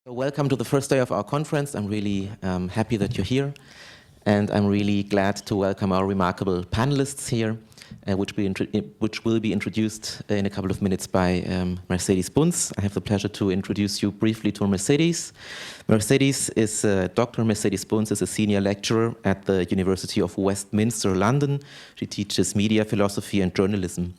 Welcome to the first day of our conference. I'm really happy that you're here, and I'm really glad to welcome our remarkable panelists here, which will be introduced in a couple of minutes by Mercedes Bunz. I have the pleasure to introduce you briefly to Mercedes. Dr. Mercedes Bunz is a senior lecturer at the University of Westminster, London. She teaches media philosophy and journalism.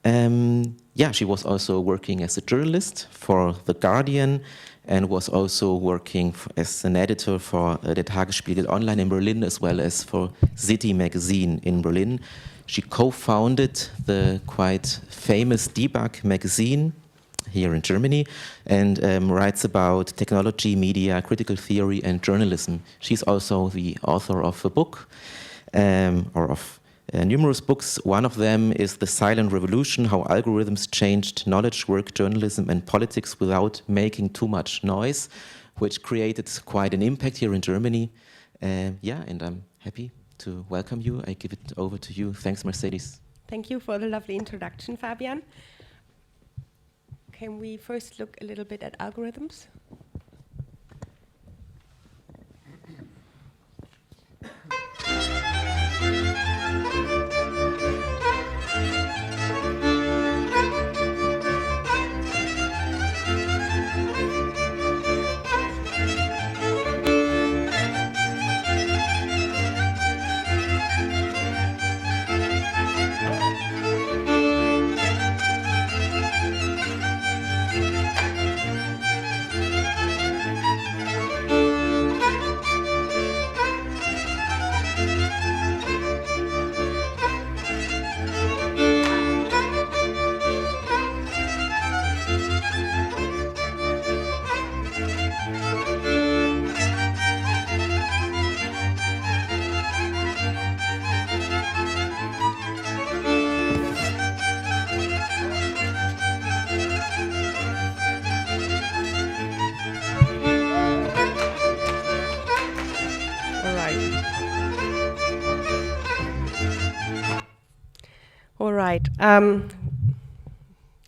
She was also working as a journalist for The Guardian, and was also working as an editor for the Tagesspiegel Online in Berlin, as well as for City magazine in Berlin. She co-founded the quite famous Debug magazine here in Germany, and writes about technology, media, critical theory, and journalism. She's also the author of a book, numerous books. One of them is The Silent Revolution, How Algorithms Changed Knowledge Work, Journalism and Politics Without Making Too Much Noise, which created quite an impact here in Germany. And I'm happy to welcome you. I give it over to you. Thanks, Mercedes. Thank you for the lovely introduction, Fabian. Can we first look a little bit at algorithms?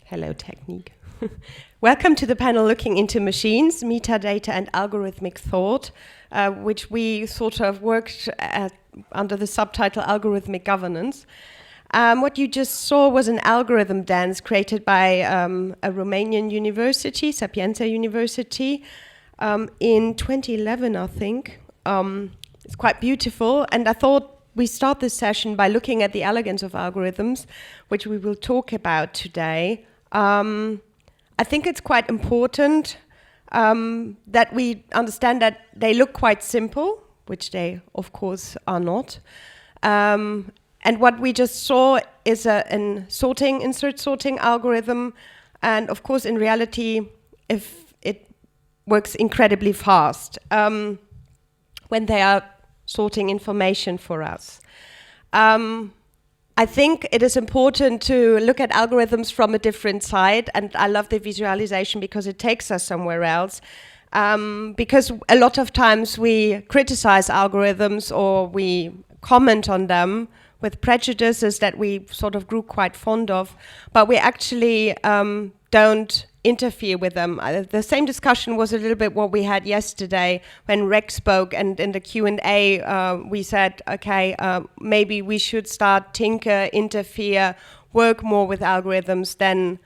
Hello, technique. Welcome to the panel looking into machines, metadata and algorithmic thought, which we sort of worked at under the subtitle Algorithmic Governance. What you just saw was an algorithm dance created by a Romanian university, Sapienza University, in 2011, I think. It's quite beautiful, and I thought we start this session by looking at the elegance of algorithms, which we will talk about today. I think it's quite important that we understand that they look quite simple, which they, of course, are not. And what we just saw is an insert sorting algorithm. And of course, in reality, if it works incredibly fast when they are sorting information for us. I think it is important to look at algorithms from a different side, and I love the visualization because it takes us somewhere else. Because a lot of times we criticize algorithms or we comment on them with prejudices that we sort of grew quite fond of, but we actually don't interfere with them. The same discussion was a little bit what we had yesterday when Rex spoke, and in the Q&A we said, okay, maybe we should start tinker, interfere, work more with algorithms than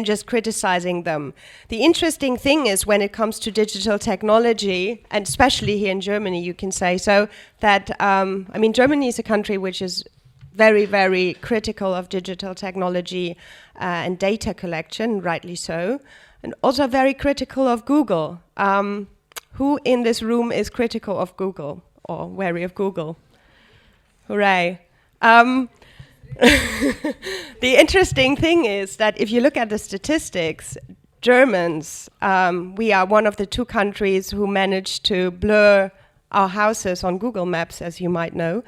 just criticizing them. The interesting thing is when it comes to digital technology, and especially here in Germany, you can say so, that, Germany is a country which is very, very critical of digital technology and data collection, rightly so, and also very critical of Google. Who in this room is critical of Google or wary of Google? Hooray. The interesting thing is that if you look at the statistics, Germans, we are one of the two countries who managed to blur our houses on Google Maps, as you might know.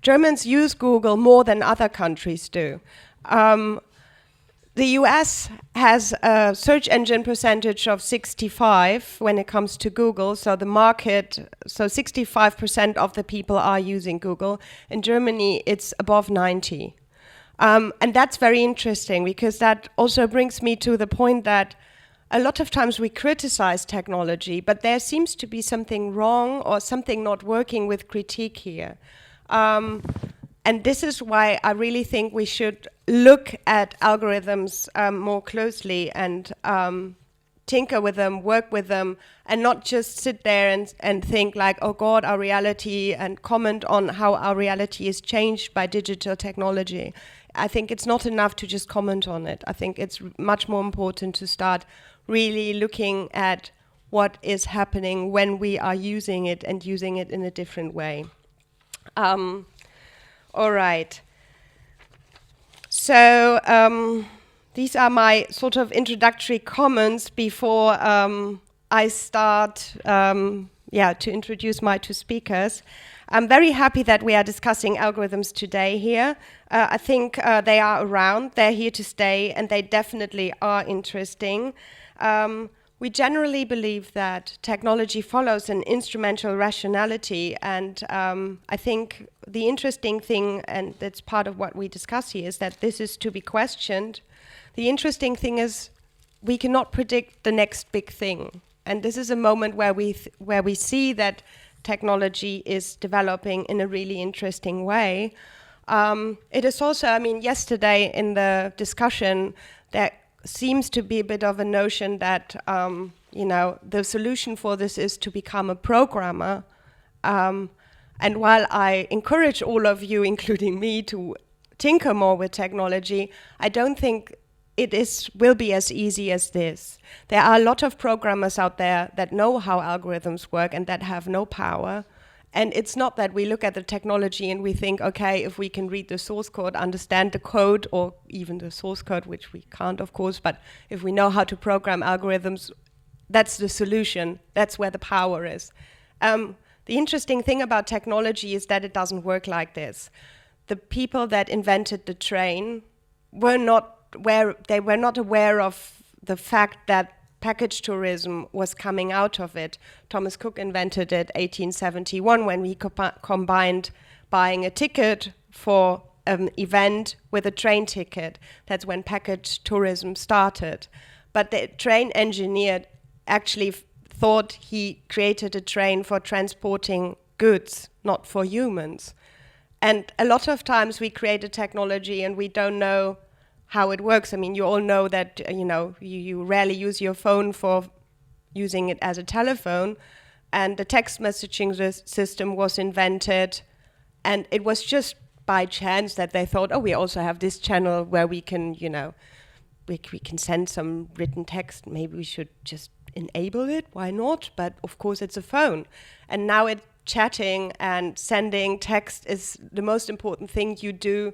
Germans use Google more than other countries do. The US has a search engine percentage of 65 when it comes to Google, so the market, so 65% of the people are using Google. In Germany, it's above 90. And that's very interesting because that also brings me to the point that a lot of times we criticize technology, but there seems to be something wrong or something not working with critique here. And this is why I really think we should look at algorithms more closely and tinker with them, work with them, and not just sit there and think like, oh God, our reality, and comment on how our reality is changed by digital technology. I think it's not enough to just comment on it. I think it's much more important to start really looking at what is happening when we are using it and using it in a different way. All right. So these are my sort of introductory comments before I start to introduce my two speakers. I'm very happy that we are discussing algorithms today here. I think they are around, they're here to stay, and they definitely are interesting. We generally believe that technology follows an instrumental rationality, and I think the interesting thing, and that's part of what we discuss here, is that this is to be questioned. The interesting thing is we cannot predict the next big thing, and this is a moment where we see that technology is developing in a really interesting way. It is also, I mean, yesterday in the discussion, there seems to be a bit of a notion that the solution for this is to become a programmer. And while I encourage all of you, including me, to tinker more with technology, I don't think it will be as easy as this. There are a lot of programmers out there that know how algorithms work and that have no power. And it's not that we look at the technology and we think, okay, if we can read the source code, understand the code, or even the source code, which we can't, of course, but if we know how to program algorithms, that's the solution. That's where the power is. The interesting thing about technology is that it doesn't work like this. The people that invented the train were not aware of the fact that package tourism was coming out of it. Thomas Cook invented it 1871 when he combined buying a ticket for an event with a train ticket. That's when package tourism started. But the train engineer actually thought he created a train for transporting goods, not for humans. And a lot of times we create a technology and we don't know how it works. I mean, you all know that, you rarely use your phone for using it as a telephone, and the text messaging system was invented, and it was just by chance that they thought, oh, we also have this channel where we can, we can send some written text. Maybe we should just enable it. Why not? But of course, it's a phone. And now chatting and sending text is the most important thing you do.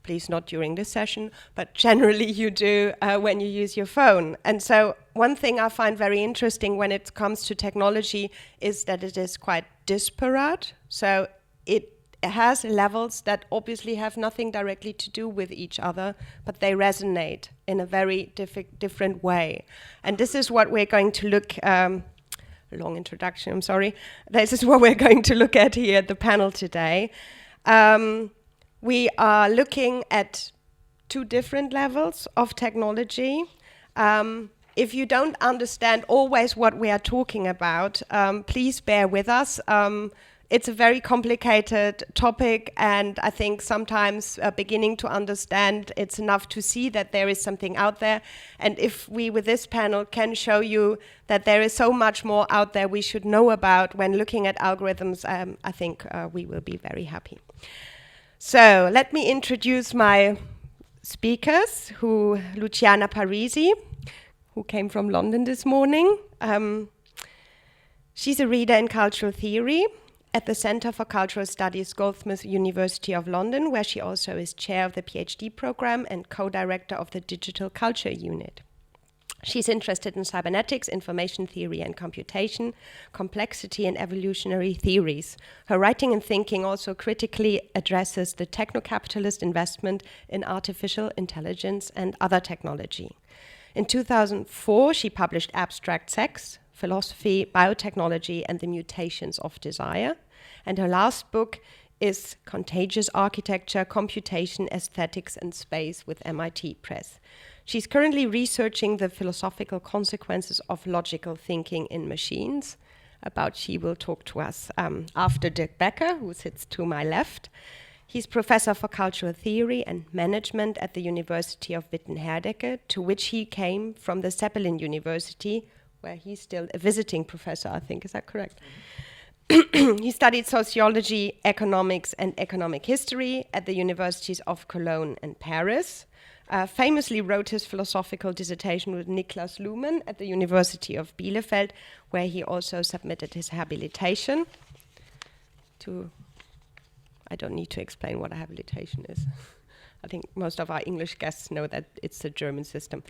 Please not during this session, but generally you do when you use your phone. And so one thing I find very interesting when it comes to technology is that it is quite disparate. So it has levels that obviously have nothing directly to do with each other, but they resonate in a very different way. And this is what we're going to look, long introduction, I'm sorry. This is what we're going to look at here at the panel today. We are looking at two different levels of technology. If you don't understand always what we are talking about, please bear with us. It's a very complicated topic, and I think sometimes beginning to understand, it's enough to see that there is something out there. And if we, with this panel, can show you that there is so much more out there we should know about when looking at algorithms, I think we will be very happy. So let me introduce my speakers, Luciana Parisi, who came from London this morning. She's a reader in cultural theory at the Centre for Cultural Studies, Goldsmiths, University of London, where she also is chair of the PhD program and co-director of the Digital Culture Unit. She's interested in cybernetics, information theory and computation, complexity and evolutionary theories. Her writing and thinking also critically addresses the techno-capitalist investment in artificial intelligence and other technology. In 2004, she published Abstract Sex, Philosophy, Biotechnology and the Mutations of Desire. And her last book is Contagious Architecture, Computation, Aesthetics and Space with MIT Press. She's currently researching the philosophical consequences of logical thinking in machines. About she will talk to us after Dirk Baecker, who sits to my left. He's professor for cultural theory and management at the University of Witten-Herdecke, to which he came from the Zeppelin University, where he's still a visiting professor, I think. Is that correct? Mm-hmm. He studied sociology, economics, and economic history at the universities of Cologne and Paris. Famously wrote his philosophical dissertation with Niklas Luhmann at the University of Bielefeld, where he also submitted his habilitation. I don't need to explain what a habilitation is. I think most of our English guests know that it's the German system.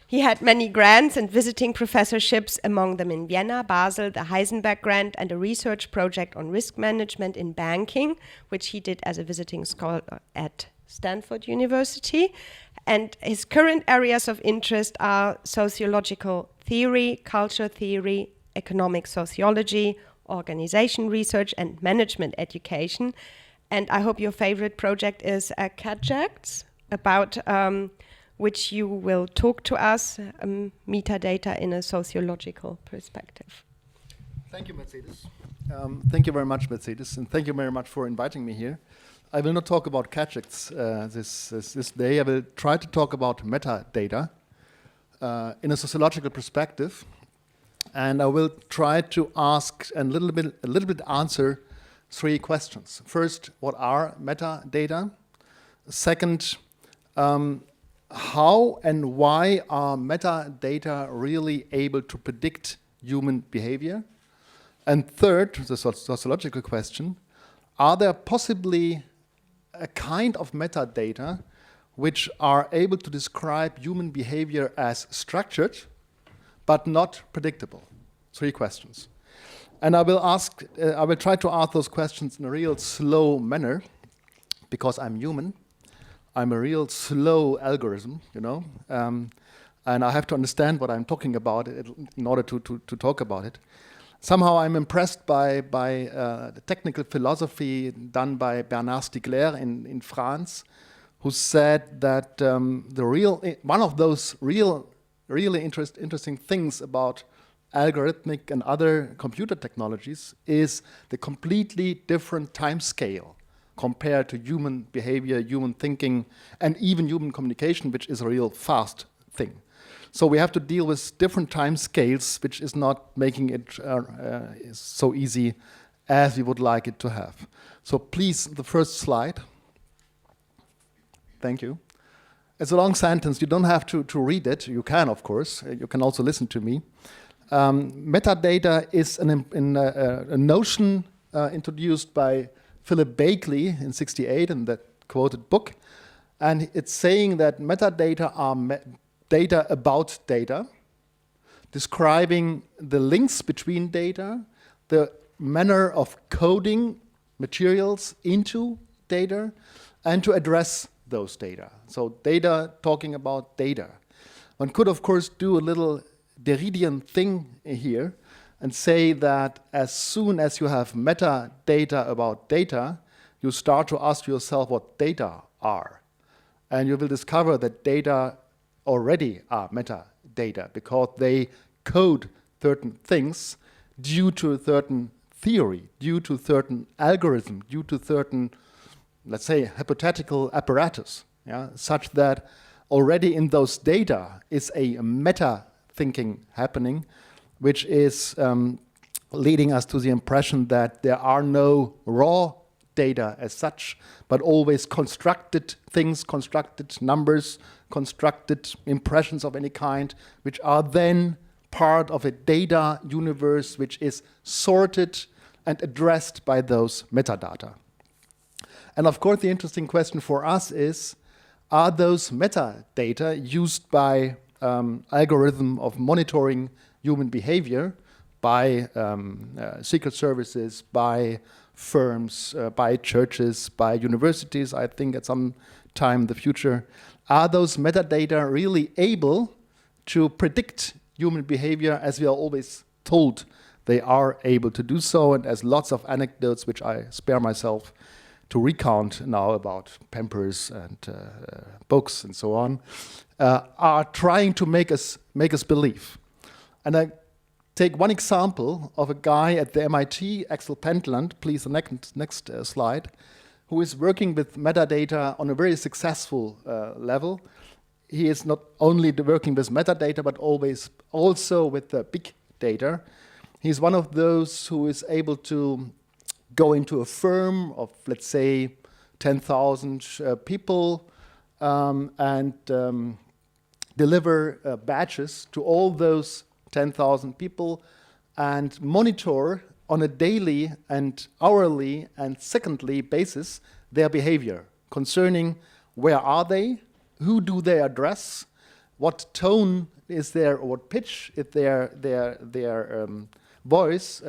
He had many grants and visiting professorships, among them in Vienna, Basel, the Heisenberg grant, and a research project on risk management in banking, which he did as a visiting scholar at Stanford University. And his current areas of interest are sociological theory, culture theory, economic sociology, organization research, and management education. And I hope your favorite project is CAJAX, about which you will talk to us, metadata in a sociological perspective. Thank you, Mercedes. Thank you very much, Mercedes, and thank you very much for inviting me here. I will not talk about CAJAX this day. I will try to talk about metadata in a sociological perspective. And I will try to ask and a little bit answer 3 questions. First, what are metadata? Second, how and why are metadata really able to predict human behavior? And third, the sociological question, are there possibly a kind of metadata which are able to describe human behavior as structured but not predictable? 3 questions. And I will try to ask those questions in a real slow manner, because I'm human. I'm a real slow algorithm, you know, and I have to understand what I'm talking about in order to talk about it. Somehow I'm impressed by the technical philosophy done by Bernard Stiegler in France, who said that one of those really interesting things about algorithmic and other computer technologies is the completely different time scale compared to human behavior, human thinking, and even human communication, which is a real fast thing. So we have to deal with different time scales, which is not making it so easy as we would like it to have. So please, the first slide. Thank you. It's a long sentence. You don't have to read it. You can, of course. You can also listen to me. Metadata is a notion introduced by Philip Baecker in '68 in that quoted book. And it's saying that metadata are data about data, describing the links between data, the manner of coding materials into data, and to address those data. So data talking about data. One could, of course, do a little Derridian thing here and say that as soon as you have metadata about data, you start to ask yourself what data are. And you will discover that data already are metadata because they code certain things due to a certain theory, due to certain algorithm, due to certain, let's say, hypothetical apparatus, such that already in those data is a meta thinking happening, which is leading us to the impression that there are no raw data as such, but always constructed things, constructed numbers, constructed impressions of any kind, which are then part of a data universe which is sorted and addressed by those metadata. And of course, the interesting question for us is, are those metadata used by algorithm of monitoring human behavior by secret services, by firms, by churches, by universities, I think at some time in the future, are those metadata really able to predict human behavior as we are always told they are able to do so? And as lots of anecdotes, which I spare myself to recount now about Pampers and books and so on, are trying to make us believe. And I take one example of a guy at the MIT, Axel Pentland, please the next slide, who is working with metadata on a very successful level. He is not only working with metadata, but always also with the big data. He's one of those who is able to go into a firm of, let's say, 10,000 people and deliver badges to all those 10,000 people and monitor on a daily and hourly and secondly basis their behavior concerning where are they, who do they address, what tone is there or what pitch is their voice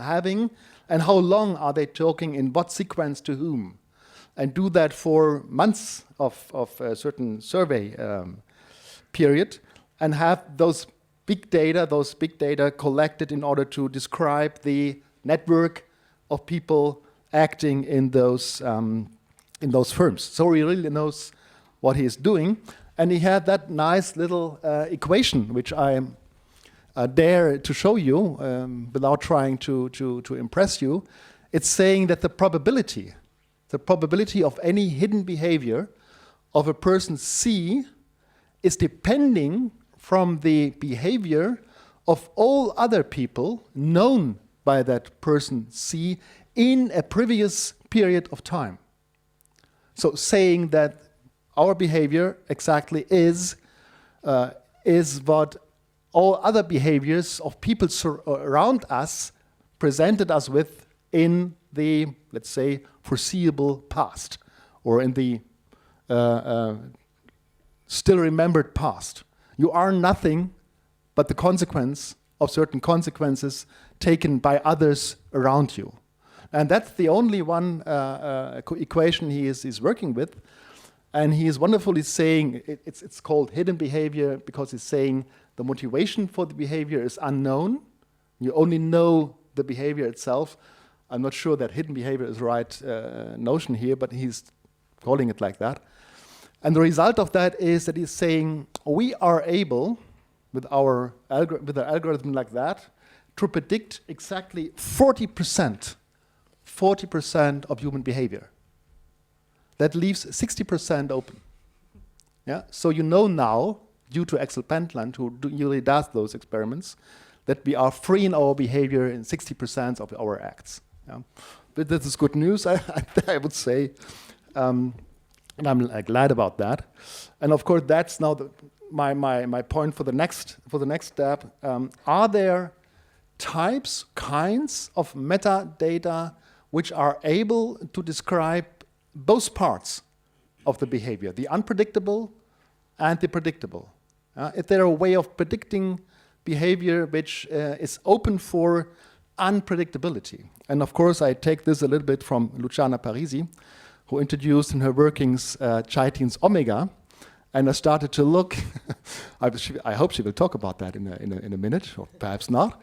having, and how long are they talking in what sequence to whom, and do that for months of a certain survey period, and have those big data collected in order to describe the network of people acting in those firms. So he really knows what he is doing, and he had that nice little equation, which I dare to show you without trying to impress you. It's saying that the probability of any hidden behavior of a person C is depending from the behavior of all other people known by that person C in a previous period of time. So saying that our behavior exactly is what all other behaviors of people around us presented us with in the, let's say, foreseeable past, or in the still remembered past. You are nothing but the consequence of certain consequences taken by others around you. And that's the only one equation he is working with. And he is wonderfully saying, it's called hidden behavior because he's saying the motivation for the behavior is unknown. You only know the behavior itself. I'm not sure that hidden behavior is the right notion here, but he's calling it like that. And the result of that is that he's saying we are able, with our algorithm like that, to predict exactly 40% of human behavior. That leaves 60% open. Yeah. So you know now, due to Axel Pentland, who usually does those experiments, that we are free in our behavior in 60% of our acts. Yeah. But this is good news, I would say. And I'm glad about that. And of course, that's now my point for the next step. Are there kinds of metadata which are able to describe both parts of the behavior, the unpredictable and the predictable? Is there a way of predicting behavior which is open for unpredictability? And of course, I take this a little bit from Luciana Parisi, who introduced in her workings Chaitin's omega, and I started to look. I hope she will talk about that in a minute, or perhaps not.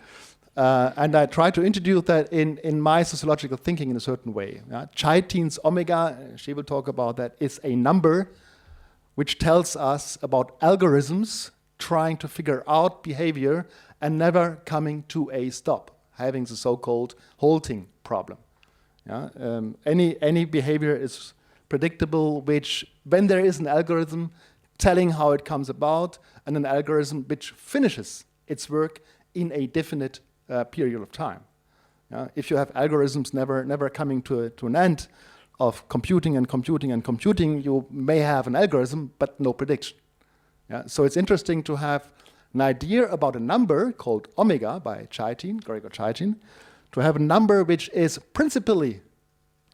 And I tried to introduce that in my sociological thinking in a certain way. Chaitin's omega, she will talk about that, is a number which tells us about algorithms trying to figure out behavior and never coming to a stop, having the so-called halting problem. Any behavior is predictable, which, when there is an algorithm telling how it comes about, and an algorithm which finishes its work in a definite period of time. If you have algorithms never coming to an end of computing, you may have an algorithm, but no prediction. So it's interesting to have an idea about a number called omega by Gregor Chaitin, to have a number which is principally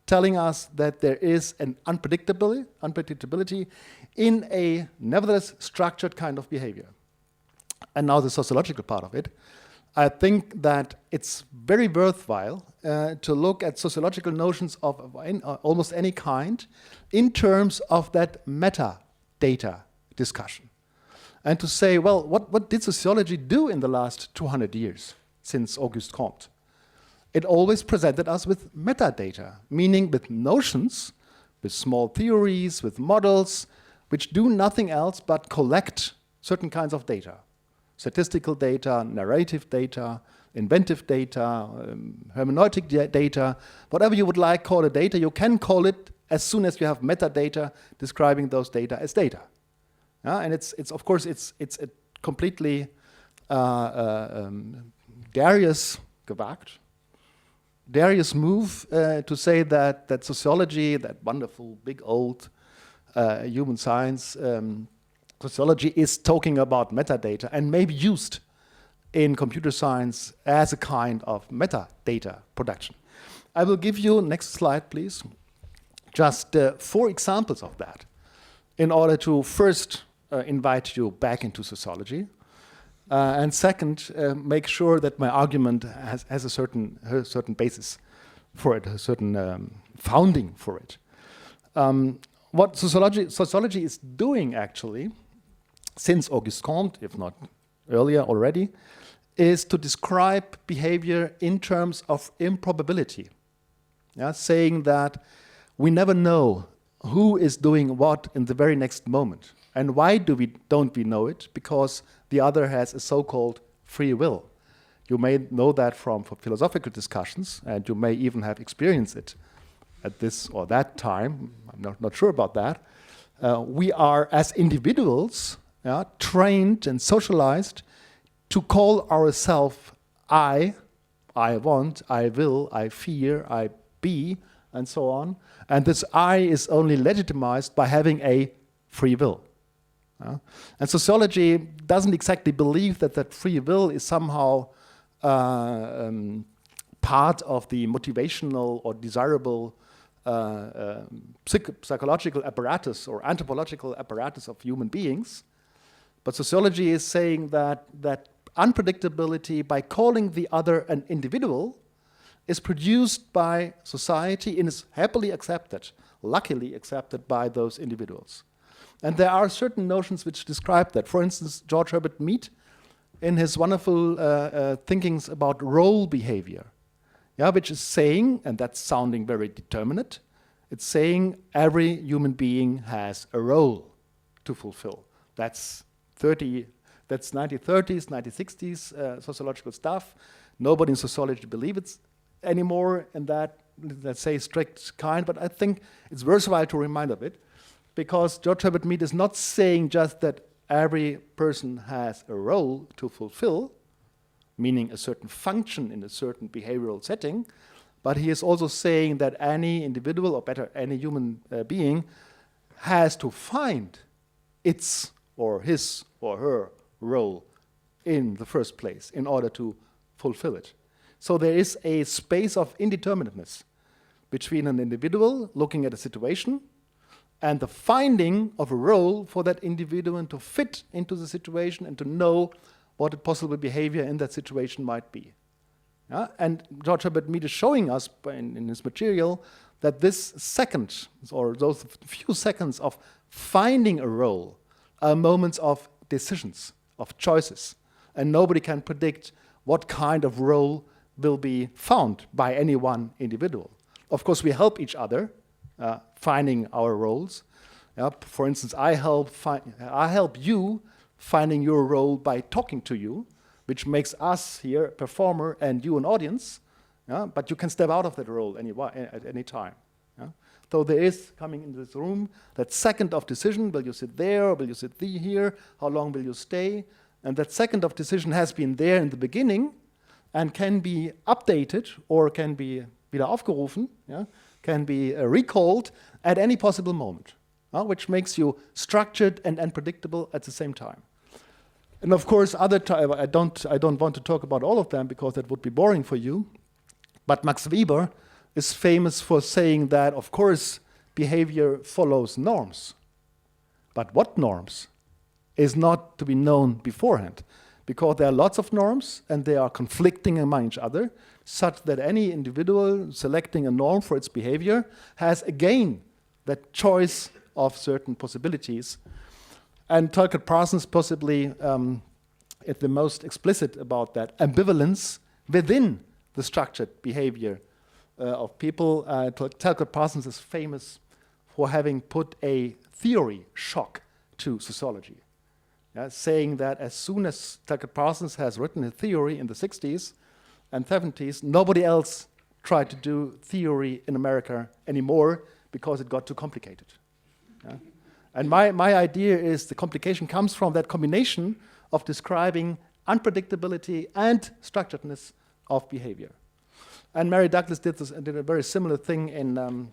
telling us that there is an unpredictability in a nevertheless structured kind of behavior. And now the sociological part of it. I think that it's very worthwhile to look at sociological notions of almost any kind in terms of that metadata discussion. And to say, well, what did sociology do in the last 200 years since Auguste Comte? It always presented us with metadata, meaning with notions, with small theories, with models which do nothing else but collect certain kinds of data. Statistical data, narrative data, inventive data, hermeneutic data, whatever you would like call it data, you can call it as soon as you have metadata describing those data as data. And it's of course it's a completely Darius move to say that sociology, that wonderful big old human science, sociology is talking about metadata and may be used in computer science as a kind of metadata production. I will give you, next slide please, just 4 examples of that in order to first invite you back into sociology, and second, make sure that my argument has a certain basis for it, a certain founding for it. What sociology is doing actually, since Auguste Comte, if not earlier already, is to describe behavior in terms of improbability. Yeah, saying that we never know who is doing what in the very next moment. And why don't we know it? Because the other has a so-called free will. You may know that from philosophical discussions, and you may even have experienced it at this or that time. I'm not sure about that. We are, as individuals, trained and socialized to call ourselves I want, I will, I fear, I be, and so on. And this I is only legitimized by having a free will. And sociology doesn't exactly believe that free will is somehow part of the motivational or desirable psychological apparatus or anthropological apparatus of human beings. But sociology is saying that unpredictability, by calling the other an individual, is produced by society and is happily accepted, luckily accepted by those individuals. And there are certain notions which describe that. For instance, George Herbert Mead, in his wonderful thinkings about role behavior, which is saying, and that's sounding very determinate, it's saying every human being has a role to fulfill. That's 1930s, 1960s sociological stuff. Nobody in sociology believes it anymore in that, let's say, strict kind, but I think it's worthwhile to remind of it, because George Herbert Mead is not saying just that every person has a role to fulfill, meaning a certain function in a certain behavioral setting, but he is also saying that any individual, or better, any human being, has to find its or his or her role in the first place in order to fulfill it. So there is a space of indeterminateness between an individual looking at a situation and the finding of a role for that individual to fit into the situation and to know what a possible behavior in that situation might be. And George Herbert Mead is showing us in his material that this second, or those few seconds of finding a role, are moments of decisions, of choices. And nobody can predict what kind of role will be found by any one individual. Of course, we help each other finding our roles. For instance, I help you finding your role by talking to you, which makes us here a performer and you an audience. But you can step out of that role at any time. So there is, coming into this room, that second of decision: will you sit there, or will you sit here? How long will you stay? And that second of decision has been there in the beginning and can be updated or can be wieder aufgerufen, can be recalled at any possible moment, which makes you structured and unpredictable at the same time. And of course, I don't want to talk about all of them because that would be boring for you. But Max Weber is famous for saying that, of course, behavior follows norms. But what norms is not to be known beforehand, because there are lots of norms and they are conflicting among each other, such that any individual selecting a norm for its behavior has again that choice of certain possibilities. And Talcott Parsons possibly is the most explicit about that ambivalence within the structured behavior of people. Talcott Parsons is famous for having put a theory shock to sociology. Saying that as soon as Tucker Parsons has written a theory in the 60s and 70s, nobody else tried to do theory in America anymore because it got too complicated. And my idea is the complication comes from that combination of describing unpredictability and structuredness of behavior. And Mary Douglas did a very similar thing in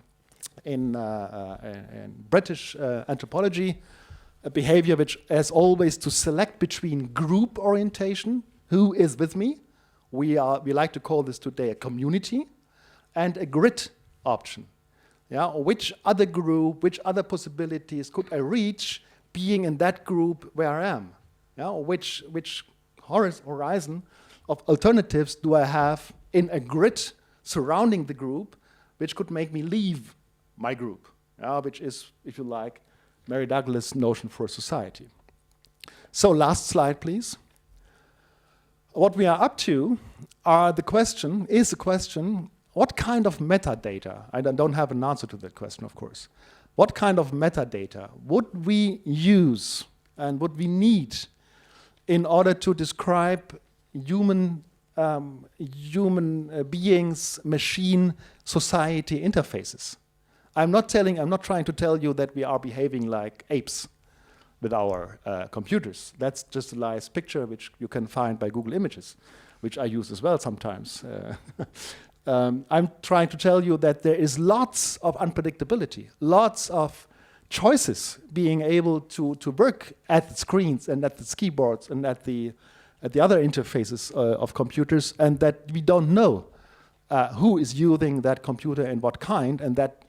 British anthropology, a behavior which has always to select between group orientation, who is with me, we like to call this today a community, and a grid option. Which other group, which other possibilities could I reach being in that group where I am? Which horizon of alternatives do I have in a grid surrounding the group, which could make me leave my group, which is, if you like, Mary Douglas' notion for society. So last slide, please. What we are up to is the question, what kind of metadata, I don't have an answer to that question, of course, what kind of metadata would we use and would we need in order to describe human beings, machine, society interfaces? I'm not trying to tell you that we are behaving like apes with our computers. That's just a nice picture which you can find by Google Images, which I use as well sometimes. I'm trying to tell you that there is lots of unpredictability, lots of choices being able to work at the screens and at the keyboards and at the other interfaces of computers, and that we don't know who is using that computer and what kind, and that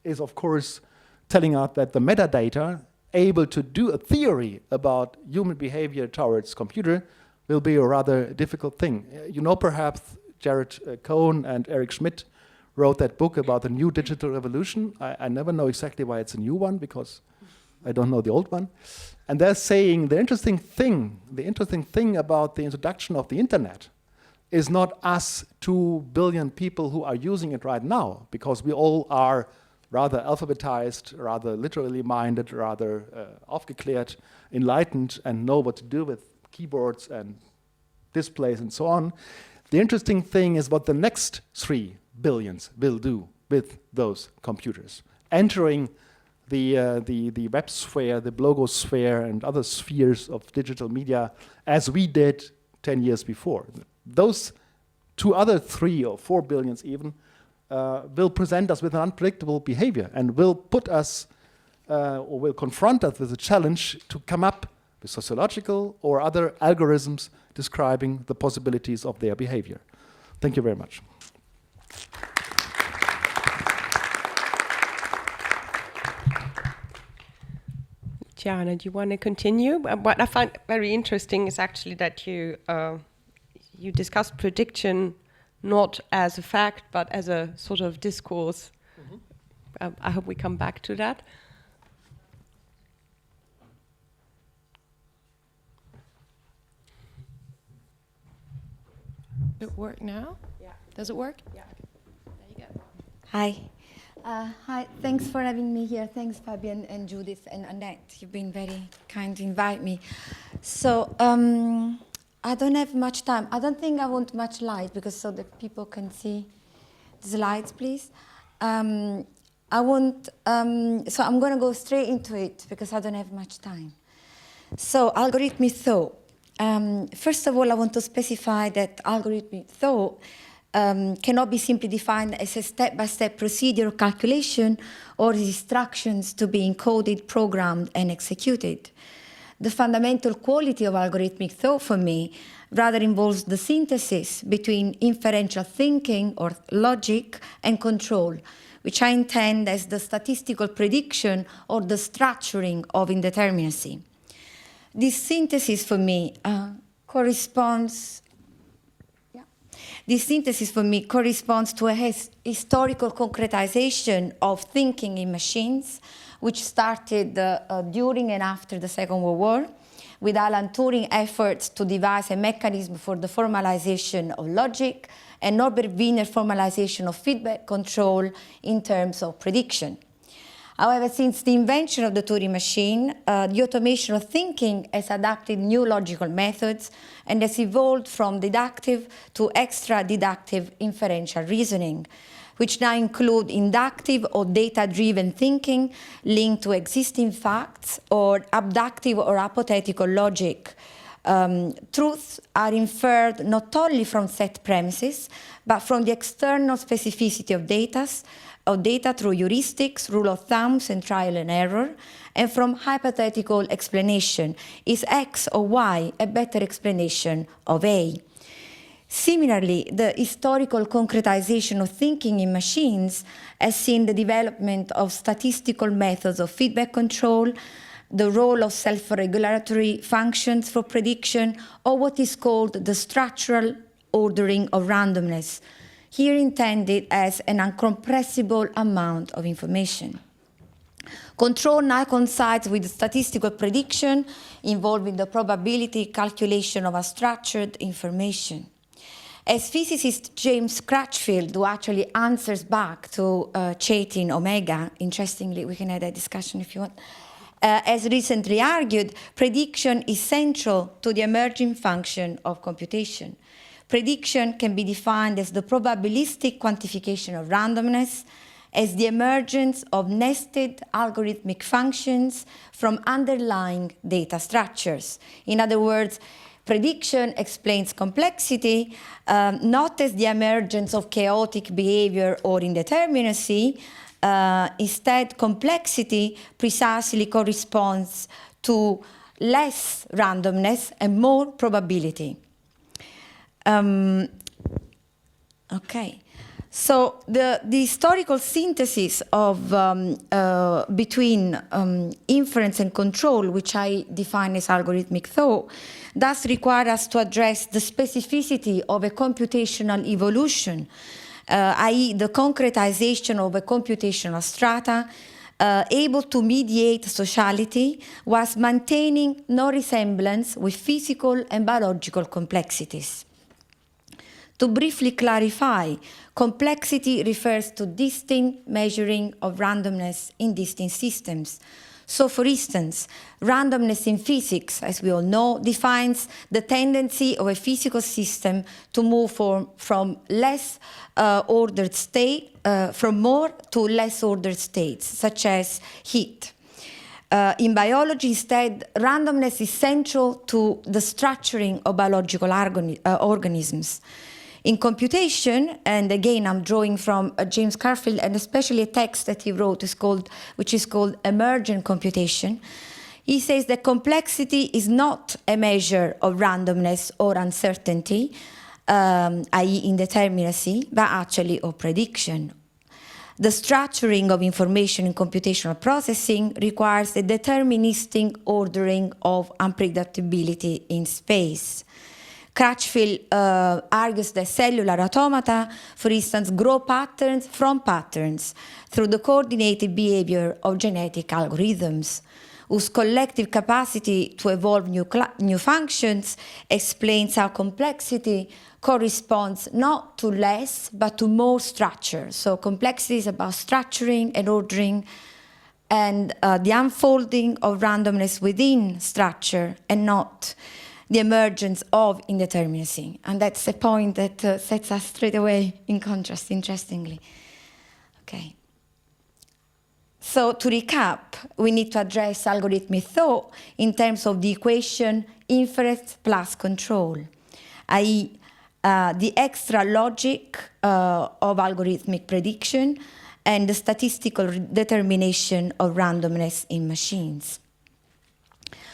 is, of course, telling us that the metadata able to do a theory about human behavior towards computer will be a rather difficult thing. You know, perhaps Jared Cohen and Eric Schmidt wrote that book about the new digital revolution. I never know exactly why it's a new one, because I don't know the old one. And they're saying the interesting thing about the introduction of the internet is not us 2 billion people who are using it right now, because we all are rather alphabetized, rather literally minded, rather aufgeklärt, enlightened, and know what to do with keyboards and displays and so on. The interesting thing is what the next 3 billions will do with those computers, entering the web sphere, the blogosphere, and other spheres of digital media, as we did 10 years before. Those 2 other 3 or 4 billions even will present us with an unpredictable behavior and will put us or will confront us with a challenge to come up with sociological or other algorithms describing the possibilities of their behavior. Thank you very much. Luciana, do you want to continue? What I find very interesting is actually that you discussed prediction not as a fact, but as a sort of discourse. Mm-hmm. I hope we come back to that. Does it work now? Yeah. Does it work? Yeah. There you go. Hi. Hi, thanks for having me here. Thanks, Fabian and Judith and Annette. You've been very kind to invite me. So, I don't have much time. I don't think I want much light, because so that people can see the slides, please. So I'm going to go straight into it because I don't have much time. So algorithmic thought. First of all, I want to specify that algorithmic thought cannot be simply defined as a step-by-step procedure of calculation or instructions to be encoded, programmed, and executed. The fundamental quality of algorithmic thought for me rather involves the synthesis between inferential thinking or logic and control, which I intend as the statistical prediction or the structuring of indeterminacy. This synthesis for me corresponds to a historical concretization of thinking in machines, which started during and after the Second World War, with Alan Turing's efforts to devise a mechanism for the formalization of logic and Norbert Wiener's formalization of feedback control in terms of prediction. However, since the invention of the Turing machine, the automation of thinking has adapted new logical methods and has evolved from deductive to extra-deductive inferential reasoning, which now include inductive or data-driven thinking linked to existing facts, or abductive or hypothetical logic. Truths are inferred not only from set premises, but from the external specificity of data through heuristics, rule of thumbs, and trial and error, and from hypothetical explanation. Is X or Y a better explanation of A? Similarly, the historical concretization of thinking in machines has seen the development of statistical methods of feedback control, the role of self-regulatory functions for prediction, or what is called the structural ordering of randomness, here intended as an uncompressible amount of information. Control now coincides with statistical prediction involving the probability calculation of unstructured information. As physicist James Crutchfield, who actually answers back to Chaitin Omega, interestingly, we can have that discussion if you want, has recently argued, prediction is central to the emerging function of computation. Prediction can be defined as the probabilistic quantification of randomness, as the emergence of nested algorithmic functions from underlying data structures. In other words, prediction explains complexity, not as the emergence of chaotic behavior or indeterminacy. Instead, complexity precisely corresponds to less randomness and more probability. Okay, so the historical synthesis of between inference and control, which I define as algorithmic thought, does require us to address the specificity of a computational evolution, i.e. the concretization of a computational strata, able to mediate sociality whilst maintaining no resemblance with physical and biological complexities. To briefly clarify, complexity refers to distinct measuring of randomness in distinct systems. So, for instance, randomness in physics, as we all know, defines the tendency of a physical system to move from less ordered state, from more to less ordered states, such as heat. In biology, instead, randomness is central to the structuring of biological organisms. In computation, and again I'm drawing from James Crutchfield, and especially a text that he wrote which is called Emergent Computation, he says that complexity is not a measure of randomness or uncertainty, i.e. indeterminacy, but actually of prediction. The structuring of information in computational processing requires a deterministic ordering of unpredictability in space. Crutchfield argues that cellular automata, for instance, grow patterns from patterns through the coordinated behavior of genetic algorithms, whose collective capacity to evolve new functions explains how complexity corresponds not to less, but to more structure. So complexity is about structuring and ordering, and the unfolding of randomness within structure, and not the emergence of indeterminacy. And that's a point that sets us straight away in contrast, interestingly. Okay. So to recap, we need to address algorithmic thought in terms of the equation inference plus control, i.e. The extra logic of algorithmic prediction and the statistical determination of randomness in machines.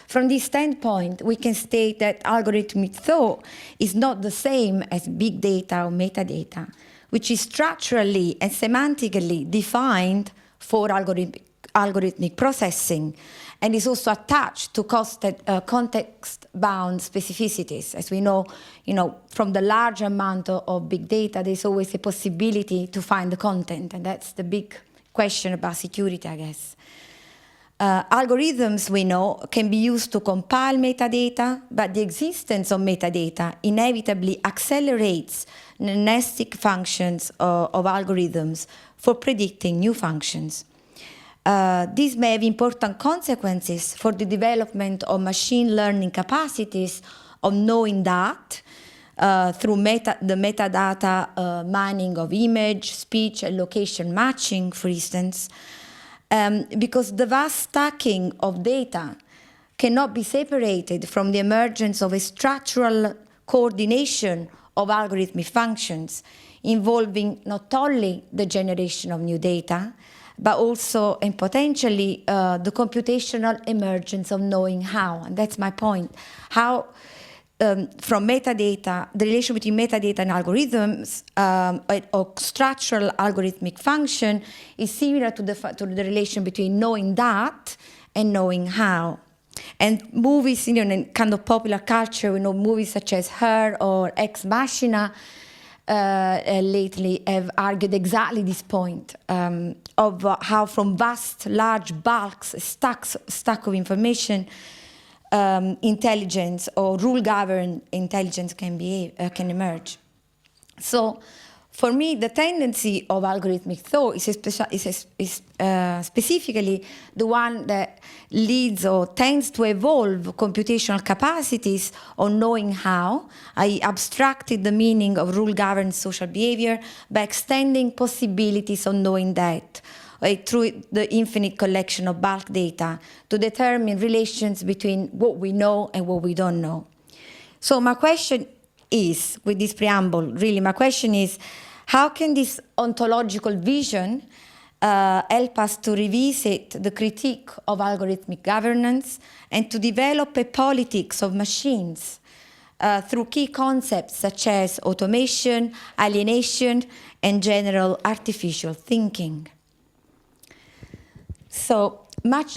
From this standpoint, we can state that algorithmic thought is not the same as big data or metadata, which is structurally and semantically defined for algorithmic processing, and is also attached to context-bound specificities. As we know, from the large amount of big data, there's always a possibility to find the content, and that's the big question about security, I guess. Algorithms, we know, can be used to compile metadata, but the existence of metadata inevitably accelerates nested functions of algorithms for predicting new functions. This may have important consequences for the development of machine learning capacities of knowing that through the metadata mining of image, speech, and location matching, for instance, because the vast stacking of data cannot be separated from the emergence of a structural coordination of algorithmic functions involving not only the generation of new data, but also and potentially the computational emergence of knowing how. And that's my point. How from metadata, the relation between metadata and algorithms or structural algorithmic function is similar to the relation between knowing that and knowing how. And movies, in kind of popular culture, we know movies such as Her or Ex Machina lately have argued exactly this point of how from vast, large bulks, stack of information, intelligence or rule-governed intelligence can emerge. So, for me, the tendency of algorithmic thought is specifically the one that leads or tends to evolve computational capacities on knowing how. I abstracted the meaning of rule-governed social behavior by extending possibilities on knowing that through the infinite collection of bulk data to determine relations between what we know and what we don't know. So my question is, with this preamble, really my question is, how can this ontological vision help us to revisit the critique of algorithmic governance and to develop a politics of machines through key concepts such as automation, alienation, and general artificial thinking? So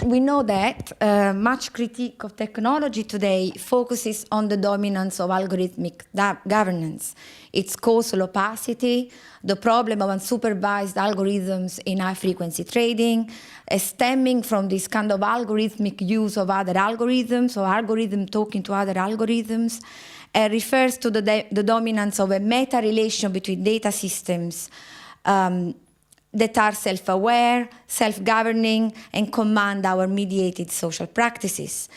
we know that much critique of technology today focuses on the dominance of algorithmic governance, its causal opacity, the problem of unsupervised algorithms in high-frequency trading, stemming from this kind of algorithmic use of other algorithms or algorithm talking to other algorithms, refers to the dominance of a meta-relation between data systems that are self-aware, self-governing, and command our mediated social practices.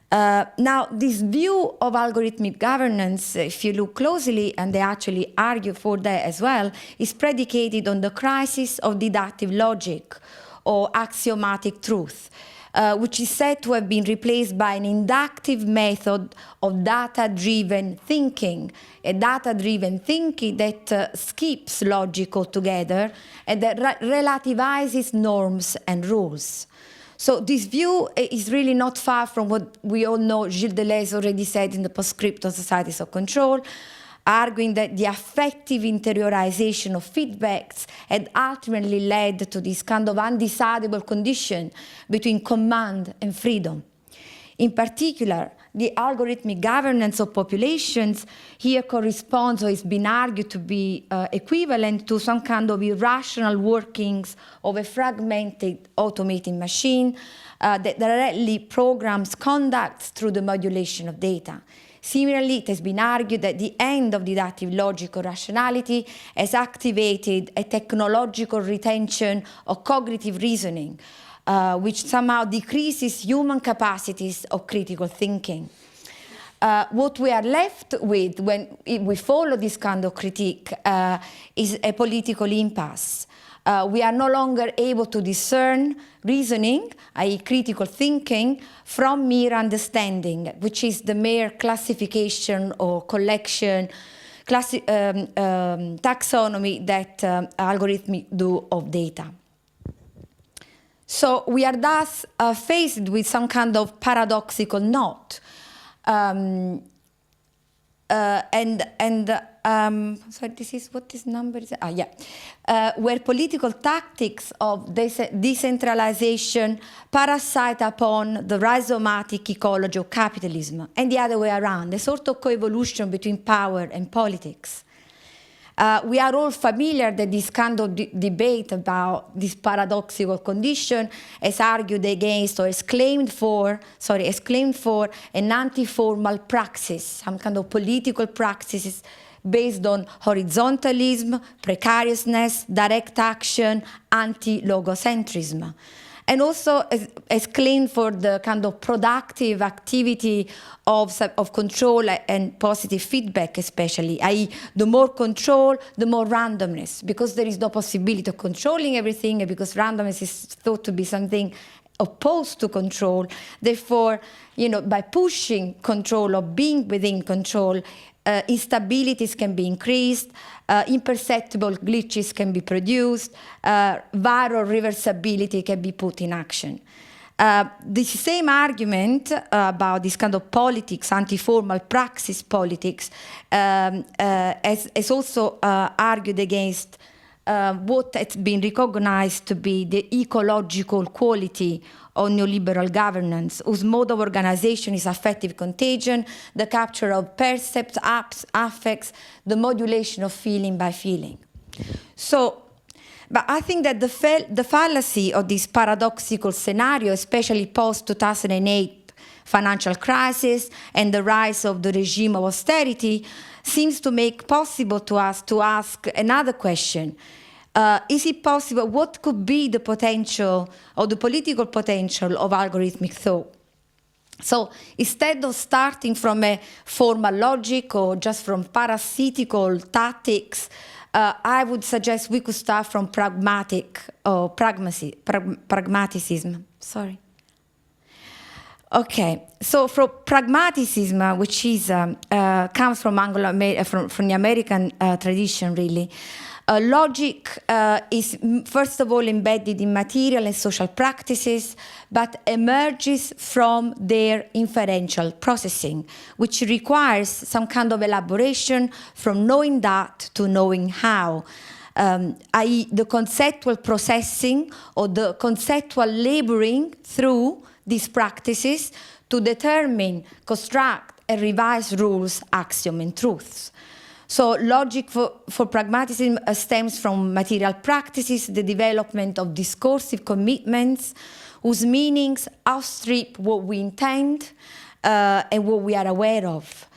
Now, this view of algorithmic governance, if you look closely, and they actually argue for that as well, is predicated on the crisis of deductive logic or axiomatic truth, which is said to have been replaced by an inductive method of data-driven thinking, a data-driven thinking that skips logic altogether and that relativizes norms and rules. So this view is really not far from what we all know Gilles Deleuze already said in the Postscript of Societies of Control, arguing that the affective interiorization of feedbacks had ultimately led to this kind of undecidable condition between command and freedom. In particular, the algorithmic governance of populations here corresponds or has been argued to be equivalent to some kind of irrational workings of a fragmented automating machine that directly programs conduct through the modulation of data. Similarly, it has been argued that the end of deductive logic or rationality has activated a technological retention of cognitive reasoning, which somehow decreases human capacities of critical thinking. What we are left with when we follow this kind of critique is a political impasse. We are no longer able to discern reasoning, i.e. critical thinking, from mere understanding, which is the mere classification or collection, taxonomy that algorithms do of data. So we are thus faced with some kind of paradoxical knot. Sorry, this is what this number is. Where political tactics of decentralization parasite upon the rhizomatic ecology of capitalism, and the other way around, a sort of coevolution between power and politics. We are all familiar that this kind of debate about this paradoxical condition is argued against or is claimed for an anti-formal praxis, some kind of political practices based on horizontalism, precariousness, direct action, anti-logocentrism. and also as claimed for the kind of productive activity of control and positive feedback, especially, i.e. the more control, the more randomness, because there is no possibility of controlling everything, and because randomness is thought to be something opposed to control. Therefore, by pushing control or being within control, instabilities can be increased, imperceptible glitches can be produced, viral reversibility can be put in action. The same argument about this kind of politics, anti-formal praxis politics, has also argued against what has been recognized to be the ecological quality of neoliberal governance, whose mode of organization is affective contagion, the capture of percepts, affects, the modulation of feeling by feeling. But I think that the fallacy of this paradoxical scenario, especially post-2008 financial crisis and the rise of the regime of austerity, seems to make possible to us to ask another question. Is it possible, what could be the potential or the political potential of algorithmic thought? So instead of starting from a formal logic or just from parasitical tactics, I would suggest we could start from pragmatism. Sorry. Okay, so from pragmatism, which is comes from from the American tradition, really. Logic is first of all embedded in material and social practices, but emerges from their inferential processing, which requires some kind of elaboration from knowing that to knowing how, i.e. the conceptual processing or the conceptual laboring through these practices to determine, construct, and revise rules, axioms, and truths. So logic for pragmatism stems from material practices, the development of discursive commitments whose meanings outstrip what we intend and what we are aware of.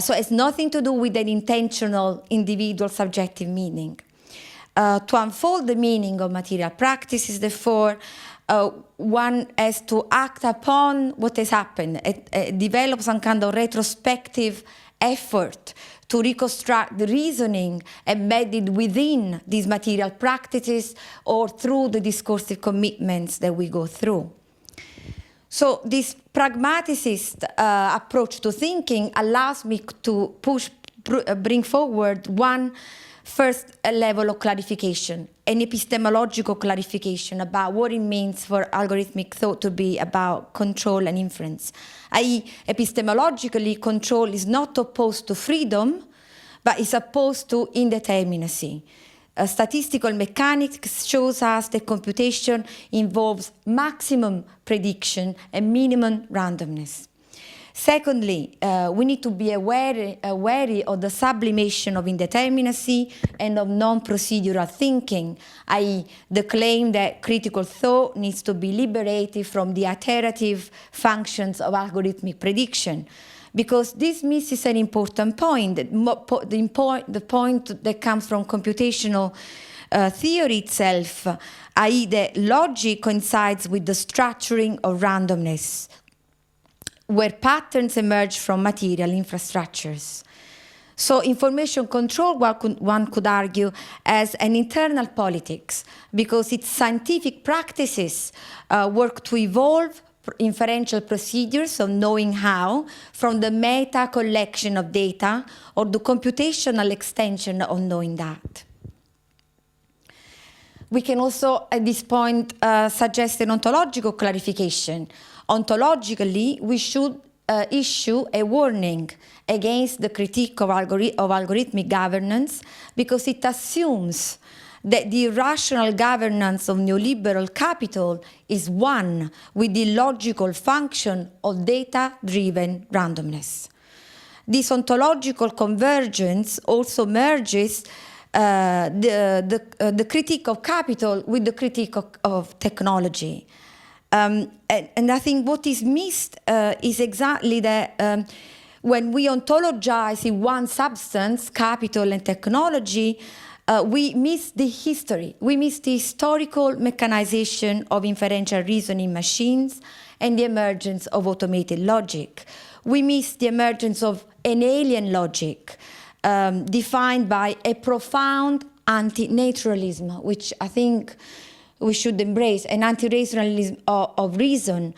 So it's nothing to do with an intentional individual subjective meaning. To unfold the meaning of material practices, therefore, one has to act upon what has happened, develop some kind of retrospective effort to reconstruct the reasoning embedded within these material practices or through the discursive commitments that we go through. So this pragmaticist approach to thinking allows me to bring forward one first level of clarification, an epistemological clarification about what it means for algorithmic thought to be about control and inference. I.e., epistemologically, control is not opposed to freedom, but is opposed to indeterminacy. Statistical mechanics shows us that computation involves maximum prediction and minimum randomness. Secondly, we need to be wary of the sublimation of indeterminacy and of non-procedural thinking, i.e. the claim that critical thought needs to be liberated from the iterative functions of algorithmic prediction. Because this misses an important point, the point that comes from computational theory itself, i.e. that logic coincides with the structuring of randomness, where patterns emerge from material infrastructures. So information control, one could argue, as an internal politics, because its scientific practices work to evolve inferential procedures of knowing how from the meta collection of data or the computational extension of knowing that. We can also, at this point, suggest an ontological clarification. Ontologically, we should issue a warning against the critique of algorithmic governance because it assumes that the irrational governance of neoliberal capital is one with the logical function of data-driven randomness. This ontological convergence also merges the critique of capital with the critique of technology. And I think what is missed is exactly that when we ontologize in one substance, capital and technology, we miss the history. We miss the historical mechanization of inferential reasoning machines and the emergence of automated logic. We miss the emergence of an alien logic defined by a profound anti-naturalism, which I think we should embrace, an anti-rationalism of reason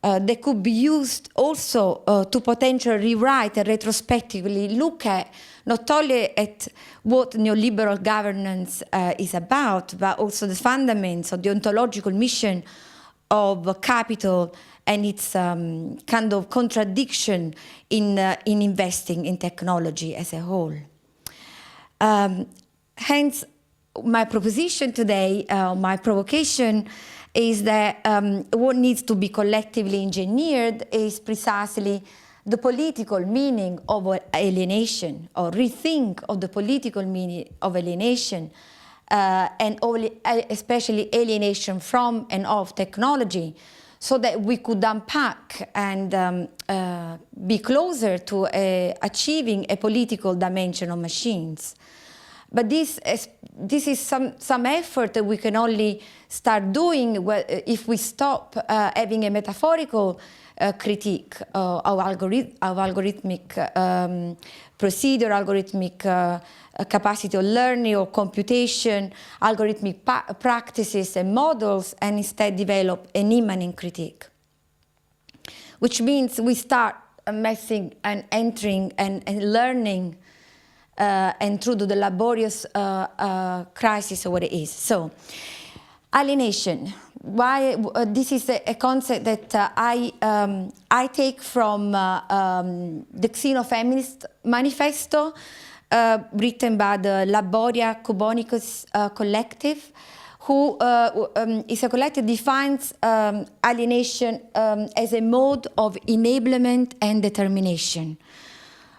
that could be used also to potentially rewrite and retrospectively look at not only at what neoliberal governance is about, but also the fundamentals of the ontological mission of capital and its kind of contradiction in investing in technology as a whole. Hence, my proposition today, my provocation, is that what needs to be collectively engineered is precisely the political meaning of alienation, or rethink of the political meaning of alienation, and especially alienation from and of technology, so that we could unpack and be closer to achieving a political dimension of machines. But this is some effort that we can only start doing if we stop having a metaphorical critique of algorithmic procedure, algorithmic capacity of learning or computation, algorithmic practices and models, and instead develop an immanent critique. Which means we start messing and entering and learning and through the laborious crisis of what it is. So, alienation. Why this is a concept that I take from the Xenofeminist Manifesto, written by the Laboria Cubonicus collective, who is a collective that defines alienation as a mode of enablement and determination.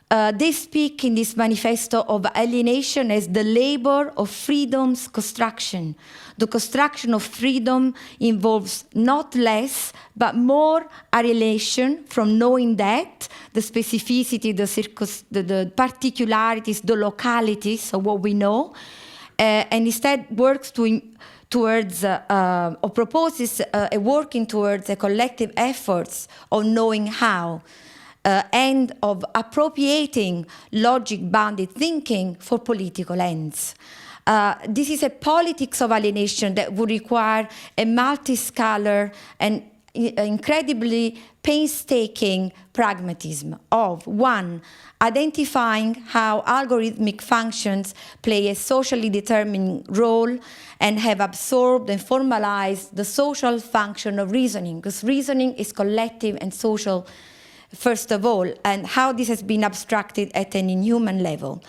They speak in this manifesto of alienation as the labor of freedom's construction. The construction of freedom involves not less, but more alienation from knowing that, the specificity, the particularities, the localities of what we know, and instead works towards or proposes a working towards a collective efforts on knowing how. And of appropriating logic-bounded thinking for political ends. This is a politics of alienation that would require a multi-scalar and incredibly painstaking pragmatism of, one, identifying how algorithmic functions play a socially determined role and have absorbed and formalized the social function of reasoning, because reasoning is collective and social first of all, and how this has been abstracted at an inhuman level.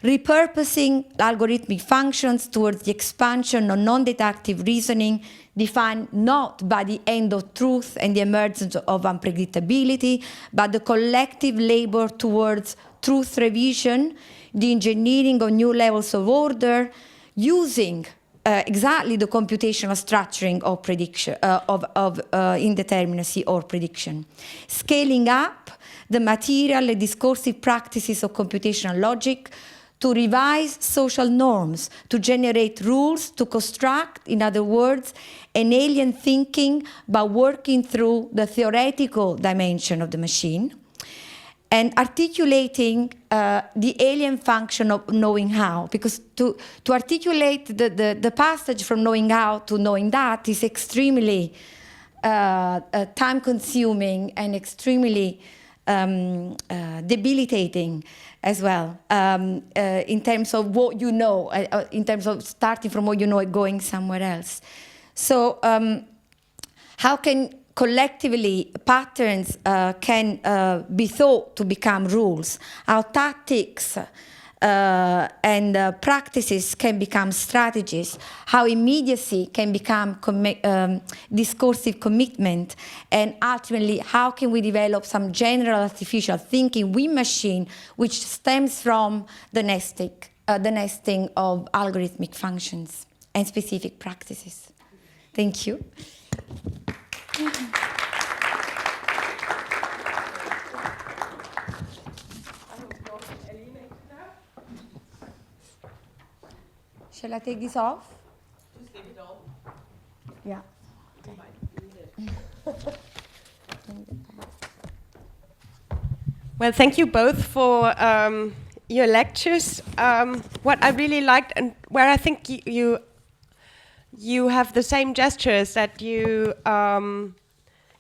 Repurposing algorithmic functions towards the expansion of non-deductive reasoning defined not by the end of truth and the emergence of unpredictability, but the collective labor towards truth revision, the engineering of new levels of order, using exactly the computational structuring of prediction, of indeterminacy or prediction. Scaling up the material and discursive practices of computational logic to revise social norms, to generate rules, to construct, in other words, an alien thinking by working through the theoretical dimension of the machine, and articulating the alien function of knowing how, because to articulate the passage from knowing how to knowing that is extremely time-consuming and extremely debilitating as well, in terms of what you know, in terms of starting from what you know and going somewhere else. So how can collectively patterns can be thought to become rules? How tactics and practices can become strategies, how immediacy can become discursive commitment, and ultimately how can we develop some general artificial thinking with machine which stems from the nesting of algorithmic functions and specific practices. Thank you. Shall I take this off? Just leave it on. Yeah. Well, thank you both for your lectures. What I really liked, and where I think you have the same gestures, that you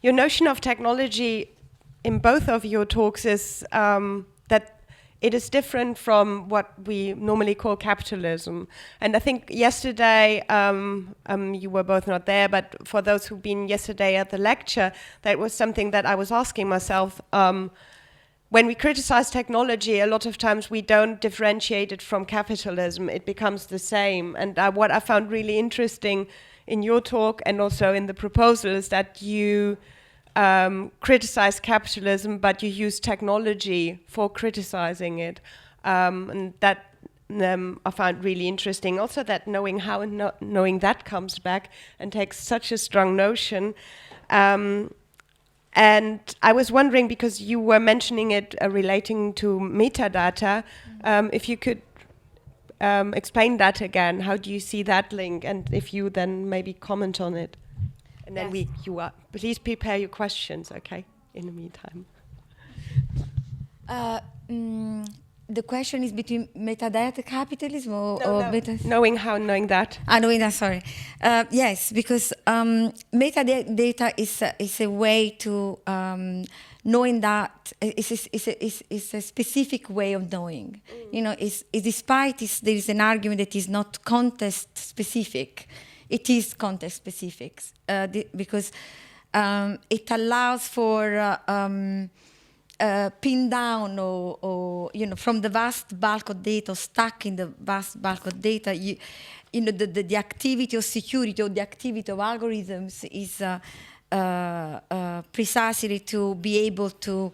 your notion of technology in both of your talks is that it is different from what we normally call capitalism. And I think yesterday, you were both not there, but for those who've been yesterday at the lecture, that was something that I was asking myself. When we criticize technology, a lot of times we don't differentiate it from capitalism. It becomes the same. And what I found really interesting in your talk and also in the proposal is that you criticize capitalism, but you use technology for criticizing it. And that I found really interesting. Also that knowing how and knowing that comes back and takes such a strong notion. And I was wondering, because you were mentioning it relating to metadata, if you could explain that again. How do you see that link? And if you then maybe comment on it. And then Yes. please prepare your questions, okay, in the meantime. The question is between metadata capitalism or Knowing how, knowing that. Knowing that, sorry. Yes, because metadata is a way to knowing that is a specific way of knowing. You know, despite there is an argument that is not context specific. It is context specific because it allows for pin down or from the vast bulk of data, stuck in the vast bulk of data, the activity of security or the activity of algorithms is precisely to be able to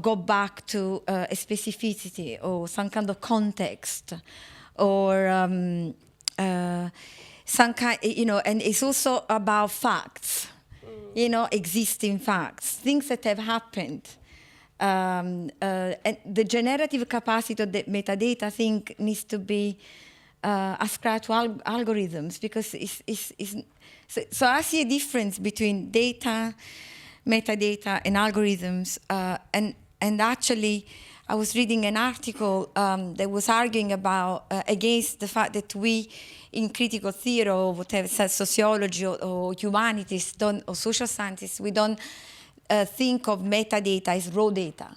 go back to a specificity or some kind of context or some kind, and it's also about facts, existing facts, things that have happened. And the generative capacity of the metadata, I think, needs to be ascribed to algorithms because so I see a difference between data, metadata, and algorithms. And actually, I was reading an article that was arguing about against the fact that we, in critical theory or whatever, sociology or humanities, or social scientists, we don't think of metadata as raw data.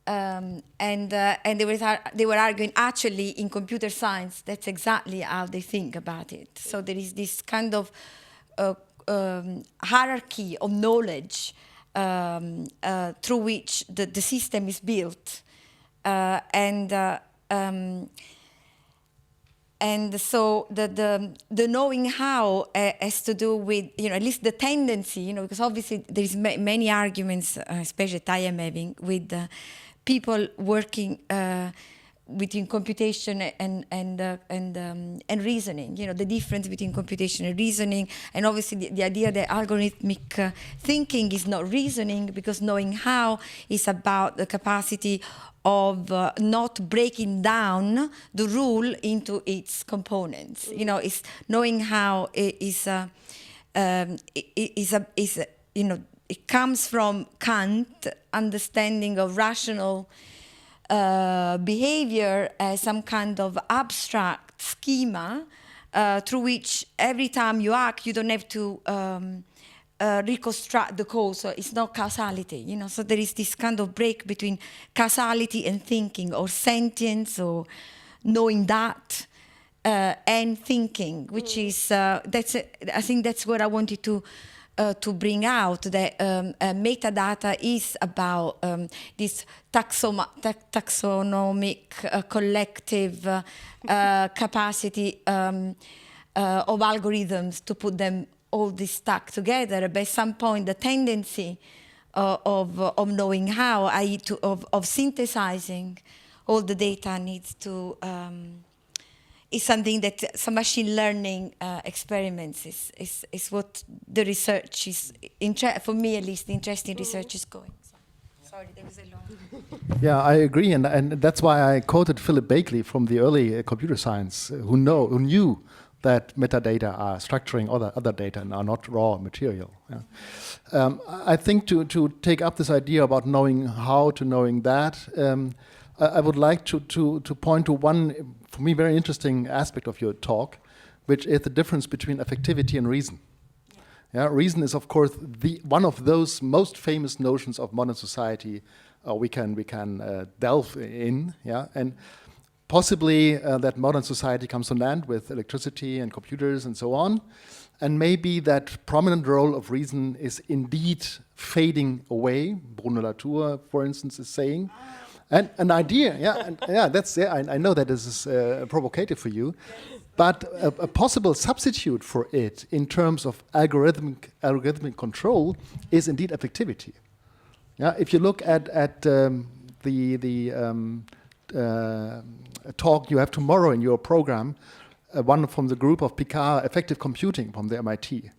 And they were arguing, actually, in computer science, that's exactly how they think about it. So there is this kind of hierarchy of knowledge through which the system is built. And so the knowing how has to do with, at least the tendency, because obviously there is many arguments, especially that I am having, with people working between computation and reasoning. The difference between computation and reasoning, and obviously the idea that algorithmic thinking is not reasoning, because knowing how is about the capacity of not breaking down the rule into its components. It's knowing how it comes from Kant understanding of rational behavior as some kind of abstract schema through which every time you act, you don't have to reconstruct the cause. So it's not causality, So there is this kind of break between causality and thinking, or sentience, or knowing that, and thinking, which is I think that's what I wanted to bring out. That metadata is about this taxonomic collective capacity of algorithms to put them all this stack together. But at some point, the tendency of knowing how, i.e. of synthesizing all the data needs to is something that some machine learning experiments is what the research is, for me at least, the interesting research is going. So sorry, there was a long... Yeah, I agree, and that's why I quoted Philip Baker from the early computer science, who knew that metadata are structuring other data and are not raw material. Yeah. I think to take up this idea about knowing how to knowing that, I would like to point to one, for me, very interesting aspect of your talk, which is the difference between affectivity and reason. Yeah, reason is, of course, one of those most famous notions of modern society we can delve in. Yeah, and possibly that modern society comes to land with electricity and computers and so on, and maybe that prominent role of reason is indeed fading away. Bruno Latour, for instance, is saying. And an idea, I know that this is provocative for you, but a possible substitute for it in terms of algorithmic control is indeed affectivity. Yeah, if you look at the talk you have tomorrow in your program, one from the group of Picard, Effective Computing from the MIT.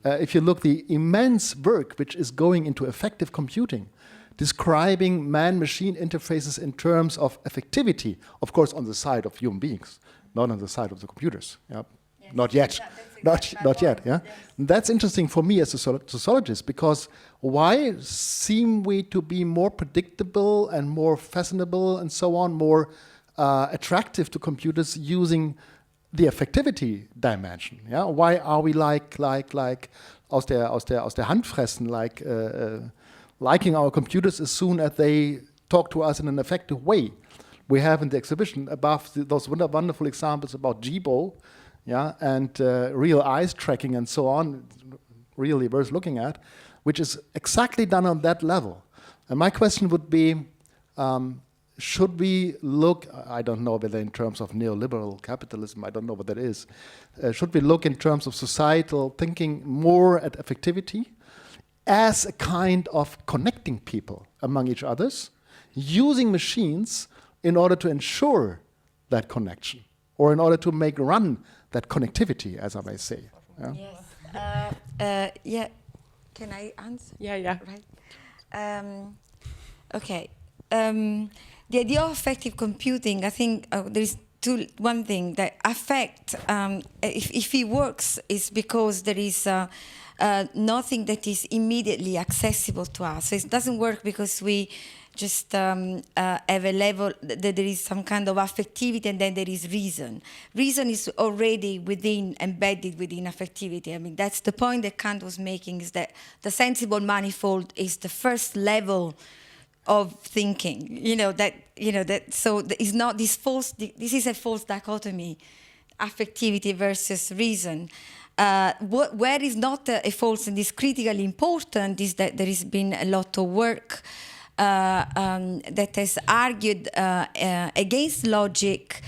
Yeah. If you look the immense work which is going into effective computing, describing man-machine interfaces in terms of affectivity, of course on the side of human beings, not on the side of the computers. Yeah? Yes. Not yet. Not yet. Yeah? That's interesting for me as a sociologist, because why seem we to be more predictable and more fashionable and so on, more attractive to computers using the affectivity dimension? Yeah? Why are we like aus der Hand fressen, liking our computers as soon as they talk to us in an effective way? We have in the exhibition above those wonderful examples about Jibo, yeah, and real eyes tracking and so on, really worth looking at, which is exactly done on that level. And my question would be, should we look, I don't know whether in terms of neoliberal capitalism, I don't know what that is, should we look in terms of societal thinking more at affectivity as a kind of connecting people among each others, using machines in order to ensure that connection, or in order to make run that connectivity, as I may say? Yeah? Yes. Yeah. Can I answer? Yeah. Right. Okay. The idea of affective computing, I think there is one thing that affect, if it works, is because there is nothing that is immediately accessible to us. So it doesn't work because we just have a level that there is some kind of affectivity and then there is reason. Reason is already embedded within affectivity. I mean, that's the point that Kant was making, is that the sensible manifold is the first level of thinking. So it's not this false, this is a false dichotomy, affectivity versus reason. Where is not a false and is critically important is that there has been a lot of work that has argued against logic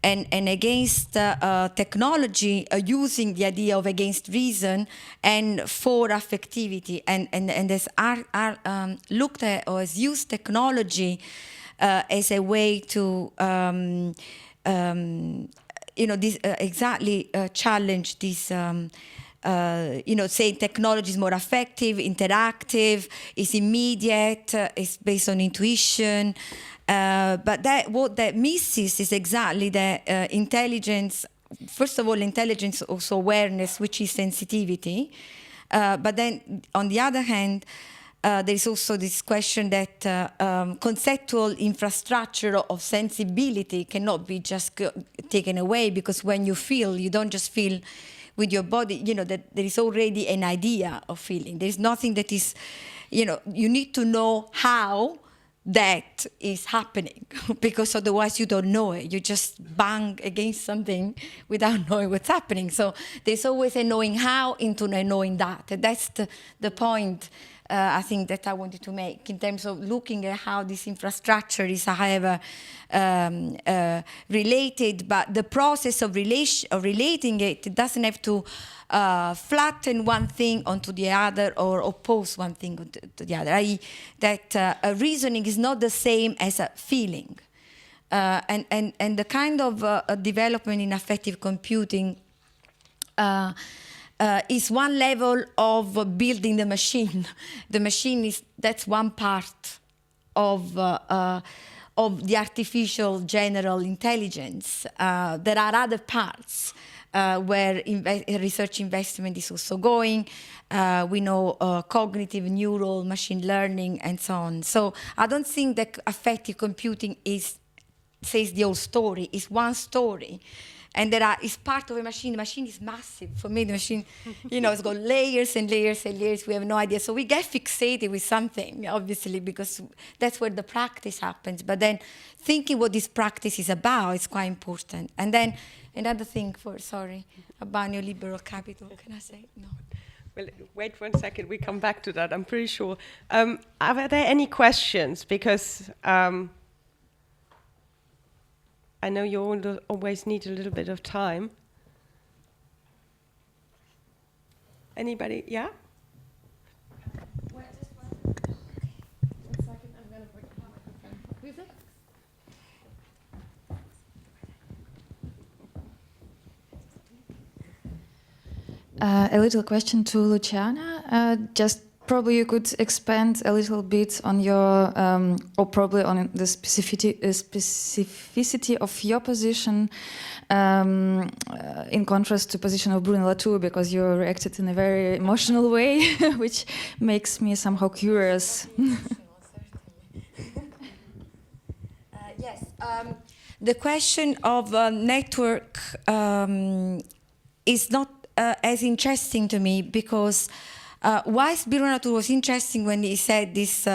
and against technology, using the idea of against reason and for affectivity, and has looked at or has used technology as a way to challenge this. Say technology is more effective, interactive, is immediate, is based on intuition. But what that misses is exactly that intelligence. First of all, intelligence, also awareness, which is sensitivity. But then, on the other hand, there is also this question that conceptual infrastructure of sensibility cannot be just taken away, because when you feel, you don't just feel with your body, that there is already an idea of feeling. There is nothing that is, you need to know how that is happening, because otherwise you don't know it. You just bang against something without knowing what's happening. So there's always a knowing how into a knowing that. And that's the point I think that I wanted to make in terms of looking at how this infrastructure is, however, related, but the process of relating it doesn't have to flatten one thing onto the other or oppose one thing to the other. I.e., that reasoning is not the same as a feeling. And the kind of development in affective computing is one level of building the machine. The machine that's one part of the artificial general intelligence. There are other parts where research investment is also going. We know cognitive, neural, machine learning, and so on. So I don't think that affective computing says the whole story. It's one story. And it's part of a machine. The machine is massive. For me, the machine, it's got layers and layers and layers. We have no idea. So we get fixated with something, obviously, because that's where the practice happens. But then thinking what this practice is about is quite important. And then another thing about neoliberal capital. Can I say? No. Well, wait 1 second. We come back to that, I'm pretty sure. Are there any questions? Because I know you always need a little bit of time. Anybody? Yeah? Wait, just 1 second. I'm going to bring the microphone. Who's it? A little question to Luciana. Just probably you could expand a little bit on your, or probably on the specificity of your position in contrast to position of Bruno Latour, because you reacted in a very emotional way, which makes me somehow curious. Yes, the question of network is not as interesting to me, because whilst Bruno Latour was interesting when he said this,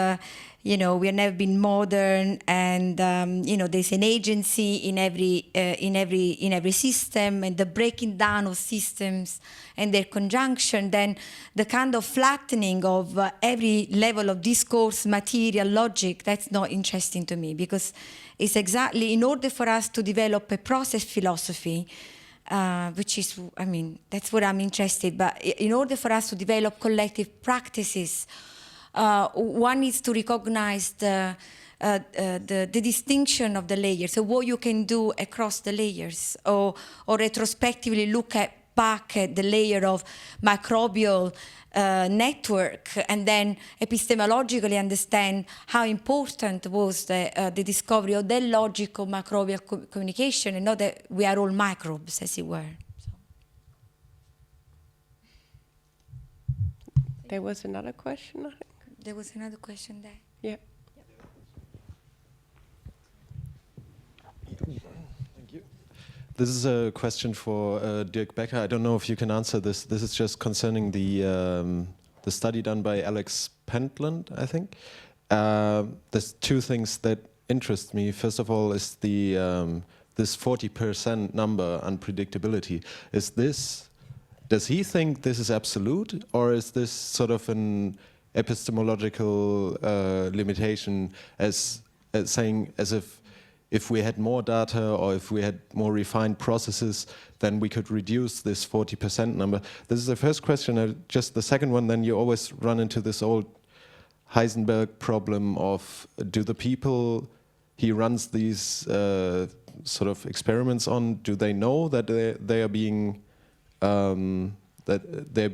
we have never been modern, and there's an agency in every system, and the breaking down of systems and their conjunction, then the kind of flattening of every level of discourse, material, logic, that's not interesting to me, because it's exactly in order for us to develop a process philosophy, which is, that's what I'm interested in. But in order for us to develop collective practices, one needs to recognize the distinction of the layers, so what you can do across the layers, or retrospectively look back at the layer of microbial network, and then epistemologically understand how important was the discovery of the logical microbial communication, and not that we are all microbes, as it were. So. There was another question, I think. There was another question there. Yeah. Thank you. This is a question for Dirk Baecker. I don't know if you can answer this. This is just concerning the study done by Alex Pentland, I think. There's two things that interest me. First of all is the this 40% number, unpredictability. Does he think this is absolute, or is this sort of an epistemological limitation, as saying as if we had more data, or if we had more refined processes, then we could reduce this 40% number? This is the first question. Just the second one, then you always run into this old Heisenberg problem of, do the people he runs these sort of experiments on, do they know that they are being that their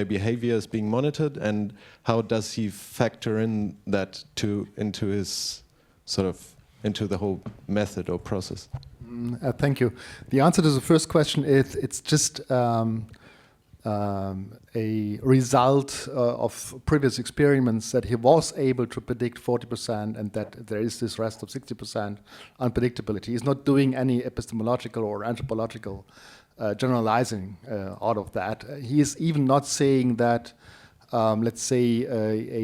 behavior is being monitored, and how does he factor in that into his sort of into the whole method or process? Thank you. The answer to the first question is it's just a result of previous experiments that he was able to predict 40%, and that there is this rest of 60% unpredictability. He's not doing any epistemological or anthropological generalizing out of that. He is even not saying that, let's say,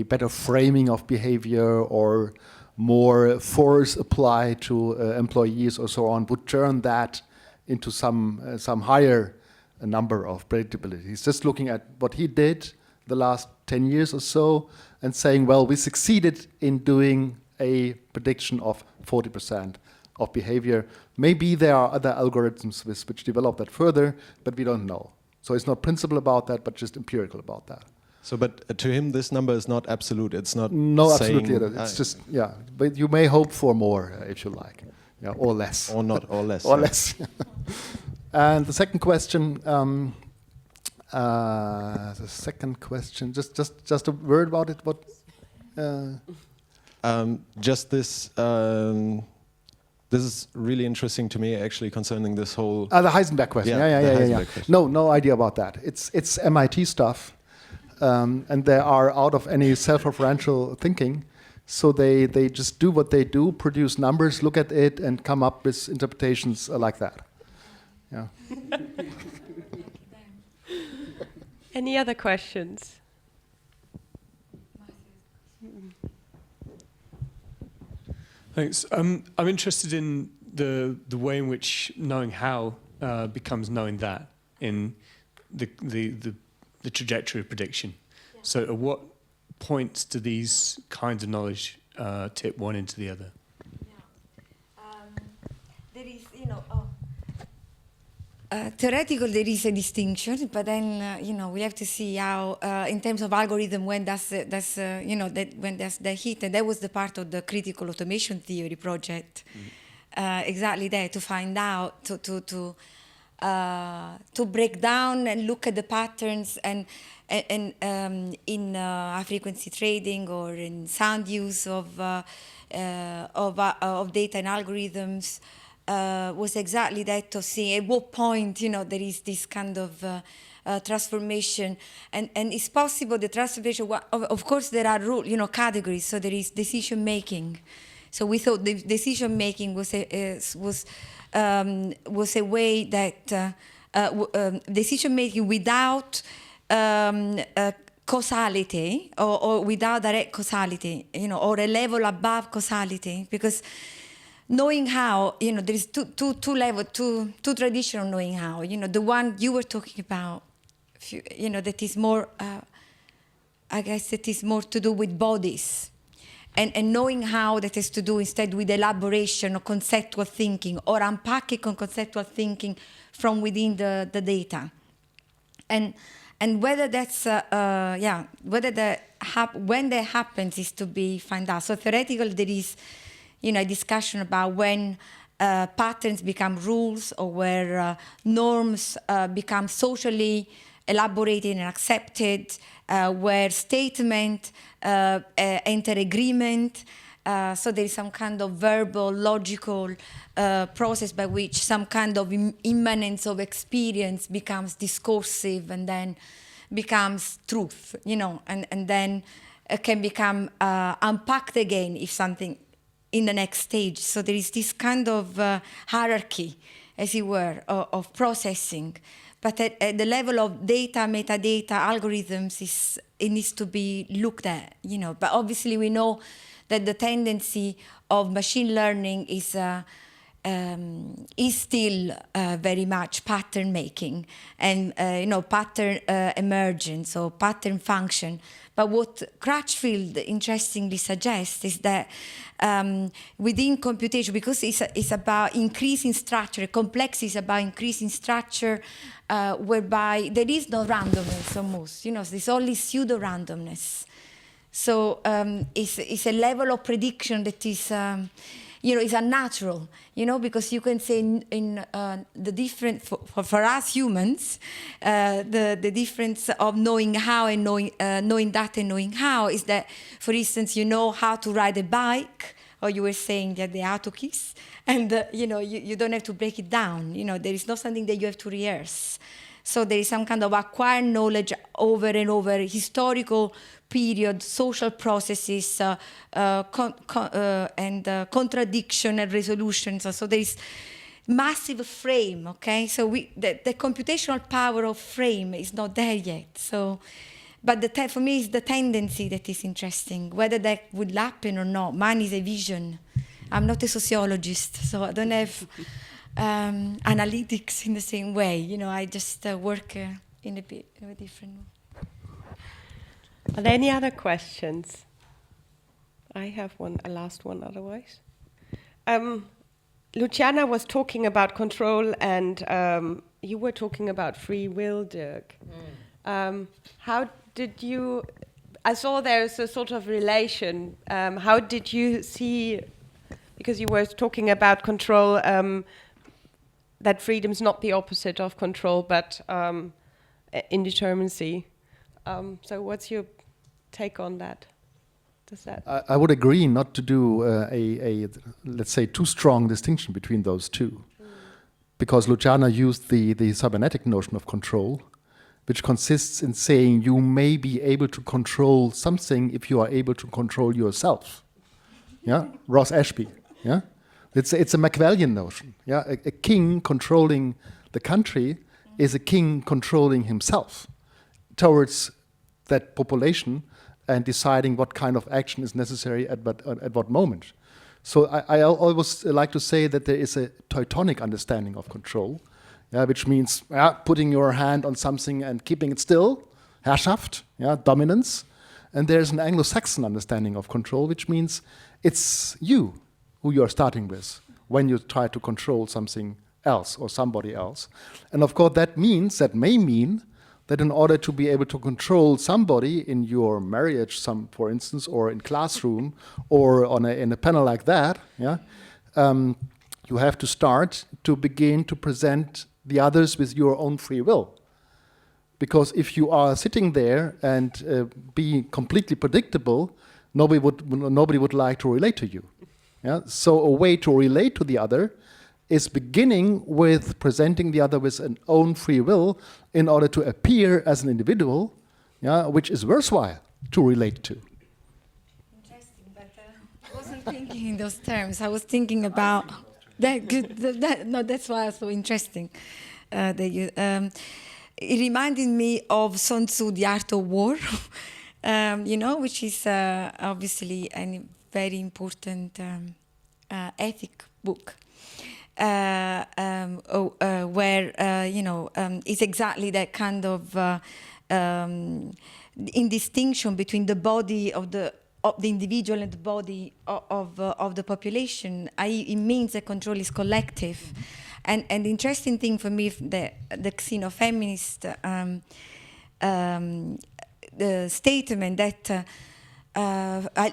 a better framing of behavior or more force applied to employees or so on would turn that into some higher number of predictability. He's just looking at what he did the last 10 years or so and saying, well, we succeeded in doing a prediction of 40% of behavior. Maybe there are other algorithms which develop that further, but we don't know. So it's not principle about that, but just empirical about that. So, but to him, this number is not absolute. It's not. No, absolutely. It's just, yeah. But you may hope for more, if you like, yeah, or less. Or not, or less. Or less. And the second question, just a word about it. What? Just this. This is really interesting to me, actually, concerning this whole. The Heisenberg question. Yeah, the Heisenberg question. No idea about that. It's MIT stuff, and they are out of any self-referential thinking. So they just do what they do, produce numbers, look at it, and come up with interpretations like that. Yeah. Any other questions? Thanks. I'm interested in the way in which knowing how becomes knowing that in the trajectory of prediction. Yeah. So at what points do these kinds of knowledge tip one into the other? There is, theoretical there is a distinction, but then we have to see how, in terms of algorithm, when does when does the hit, and that was the part of the critical automation theory project. Exactly that, to find out, to break down and look at the patterns and in high frequency trading or in sound use of data and algorithms. Was exactly that, to see at what point there is this kind of transformation, and it's possible the transformation. Of course, there are categories. So there is decision making. So we thought the decision making was a way that decision making without causality or without direct causality, or a level above causality, because knowing how, there is two levels, two traditional knowing how. The one you were talking about, that is more, I guess that is more to do with bodies. And knowing how that has to do instead with elaboration or conceptual thinking, or unpacking conceptual thinking from within the data. And whether that's, when that happens is to be found out. So theoretical, there is a discussion about when patterns become rules, or where norms become socially elaborated and accepted, where statement enter agreement. So there is some kind of verbal, logical process by which some kind of immanence of experience becomes discursive and then becomes truth, and then can become unpacked again if something in the next stage. So there is this kind of hierarchy, as it were, of processing. But at the level of data, metadata, algorithms, it needs to be looked at, But obviously we know that the tendency of machine learning is still very much pattern making and pattern emergence or pattern function. But what Crutchfield interestingly suggests is that within computation, because it's about increasing structure, complexity is about increasing structure, whereby there is no randomness almost, there's only pseudo-randomness. So it's a level of prediction that is, is unnatural, because you can say in the different, for us humans, the difference of knowing how and knowing that and knowing how is that, for instance, you know how to ride a bike, or you were saying that the auto keys, and you don't have to break it down. There is not something that you have to rehearse. So there is some kind of acquired knowledge over and over, historical period, social processes, and contradiction and resolutions. So there is massive frame, okay? So the computational power of frame is not there yet. So, but for me, it's the tendency that is interesting, whether that would happen or not. Mine is a vision. I'm not a sociologist, so I don't have analytics in the same way. I just work in a bit of a different way. Are there any other questions? I have a last one otherwise. Luciana was talking about control, and you were talking about free will, Dirk. How did you, I saw there's a sort of relation. How did you see, because you were talking about control, that freedom is not the opposite of control, but indeterminacy. So what's your take on that? Does that? I would agree not to do let's say, too strong distinction between those two. Because Luciana used the cybernetic notion of control, which consists in saying you may be able to control something if you are able to control yourself. Yeah, Ross Ashby. Yeah, it's a Machiavellian notion. Yeah, a king controlling the country is a king controlling himself towards that population and deciding what kind of action is necessary at what moment. So I always like to say that there is a Teutonic understanding of control, which means putting your hand on something and keeping it still, Herrschaft, dominance. And there's an Anglo-Saxon understanding of control, which means it's you who you're starting with when you try to control something else or somebody else. And of course that may mean that in order to be able to control somebody in your marriage, for instance, or in classroom, or in a panel like that, you have to start to begin to present the others with your own free will. Because if you are sitting there and be completely predictable, nobody would like to relate to you. Yeah? So a way to relate to the other is beginning with presenting the other with an own free will in order to appear as an individual, which is worthwhile to relate to. Interesting, but I wasn't thinking in those terms. I was thinking about that. No, that's why it's so interesting. It reminded me of Sun Tzu, The Art of War, which is obviously a very important ethic book. Where it's exactly that kind of in distinction between the body of the individual and the body of the population. It means that control is collective, and the interesting thing for me, the xenofeminist the statement that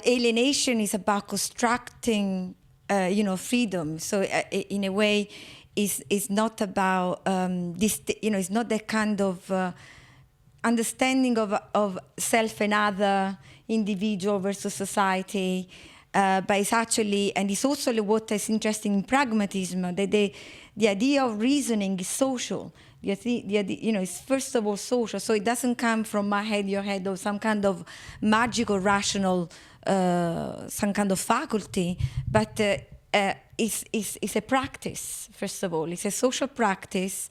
alienation is about constructing. Freedom. So in a way, is not about it's not that kind of understanding of self and other, individual versus society, but it's actually, and it's also what is interesting in pragmatism, that the idea of reasoning is social. The idea, it's first of all social. So it doesn't come from my head, your head, or some kind of magical, rational. Some kind of faculty, but it's a practice, first of all. It's a social practice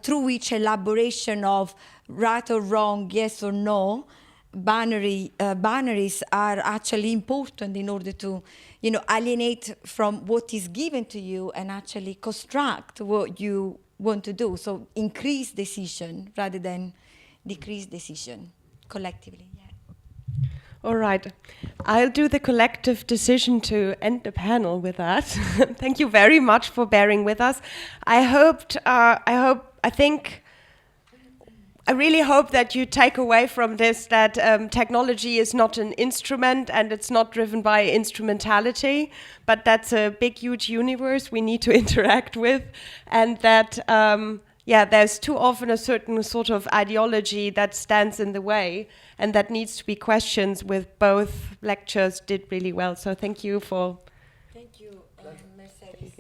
through which elaboration of right or wrong, yes or no, binaries are actually important in order to, alienate from what is given to you and actually construct what you want to do. So increase decision rather than decrease decision collectively. All right, I'll do the collective decision to end the panel with that. Thank you very much for bearing with us. I really hope that you take away from this that technology is not an instrument and it's not driven by instrumentality, but that's a big, huge universe we need to interact with, and that there's too often a certain sort of ideology that stands in the way, and that needs to be questioned. With both lectures did really well. So thank you for... Thank you, Mercedes.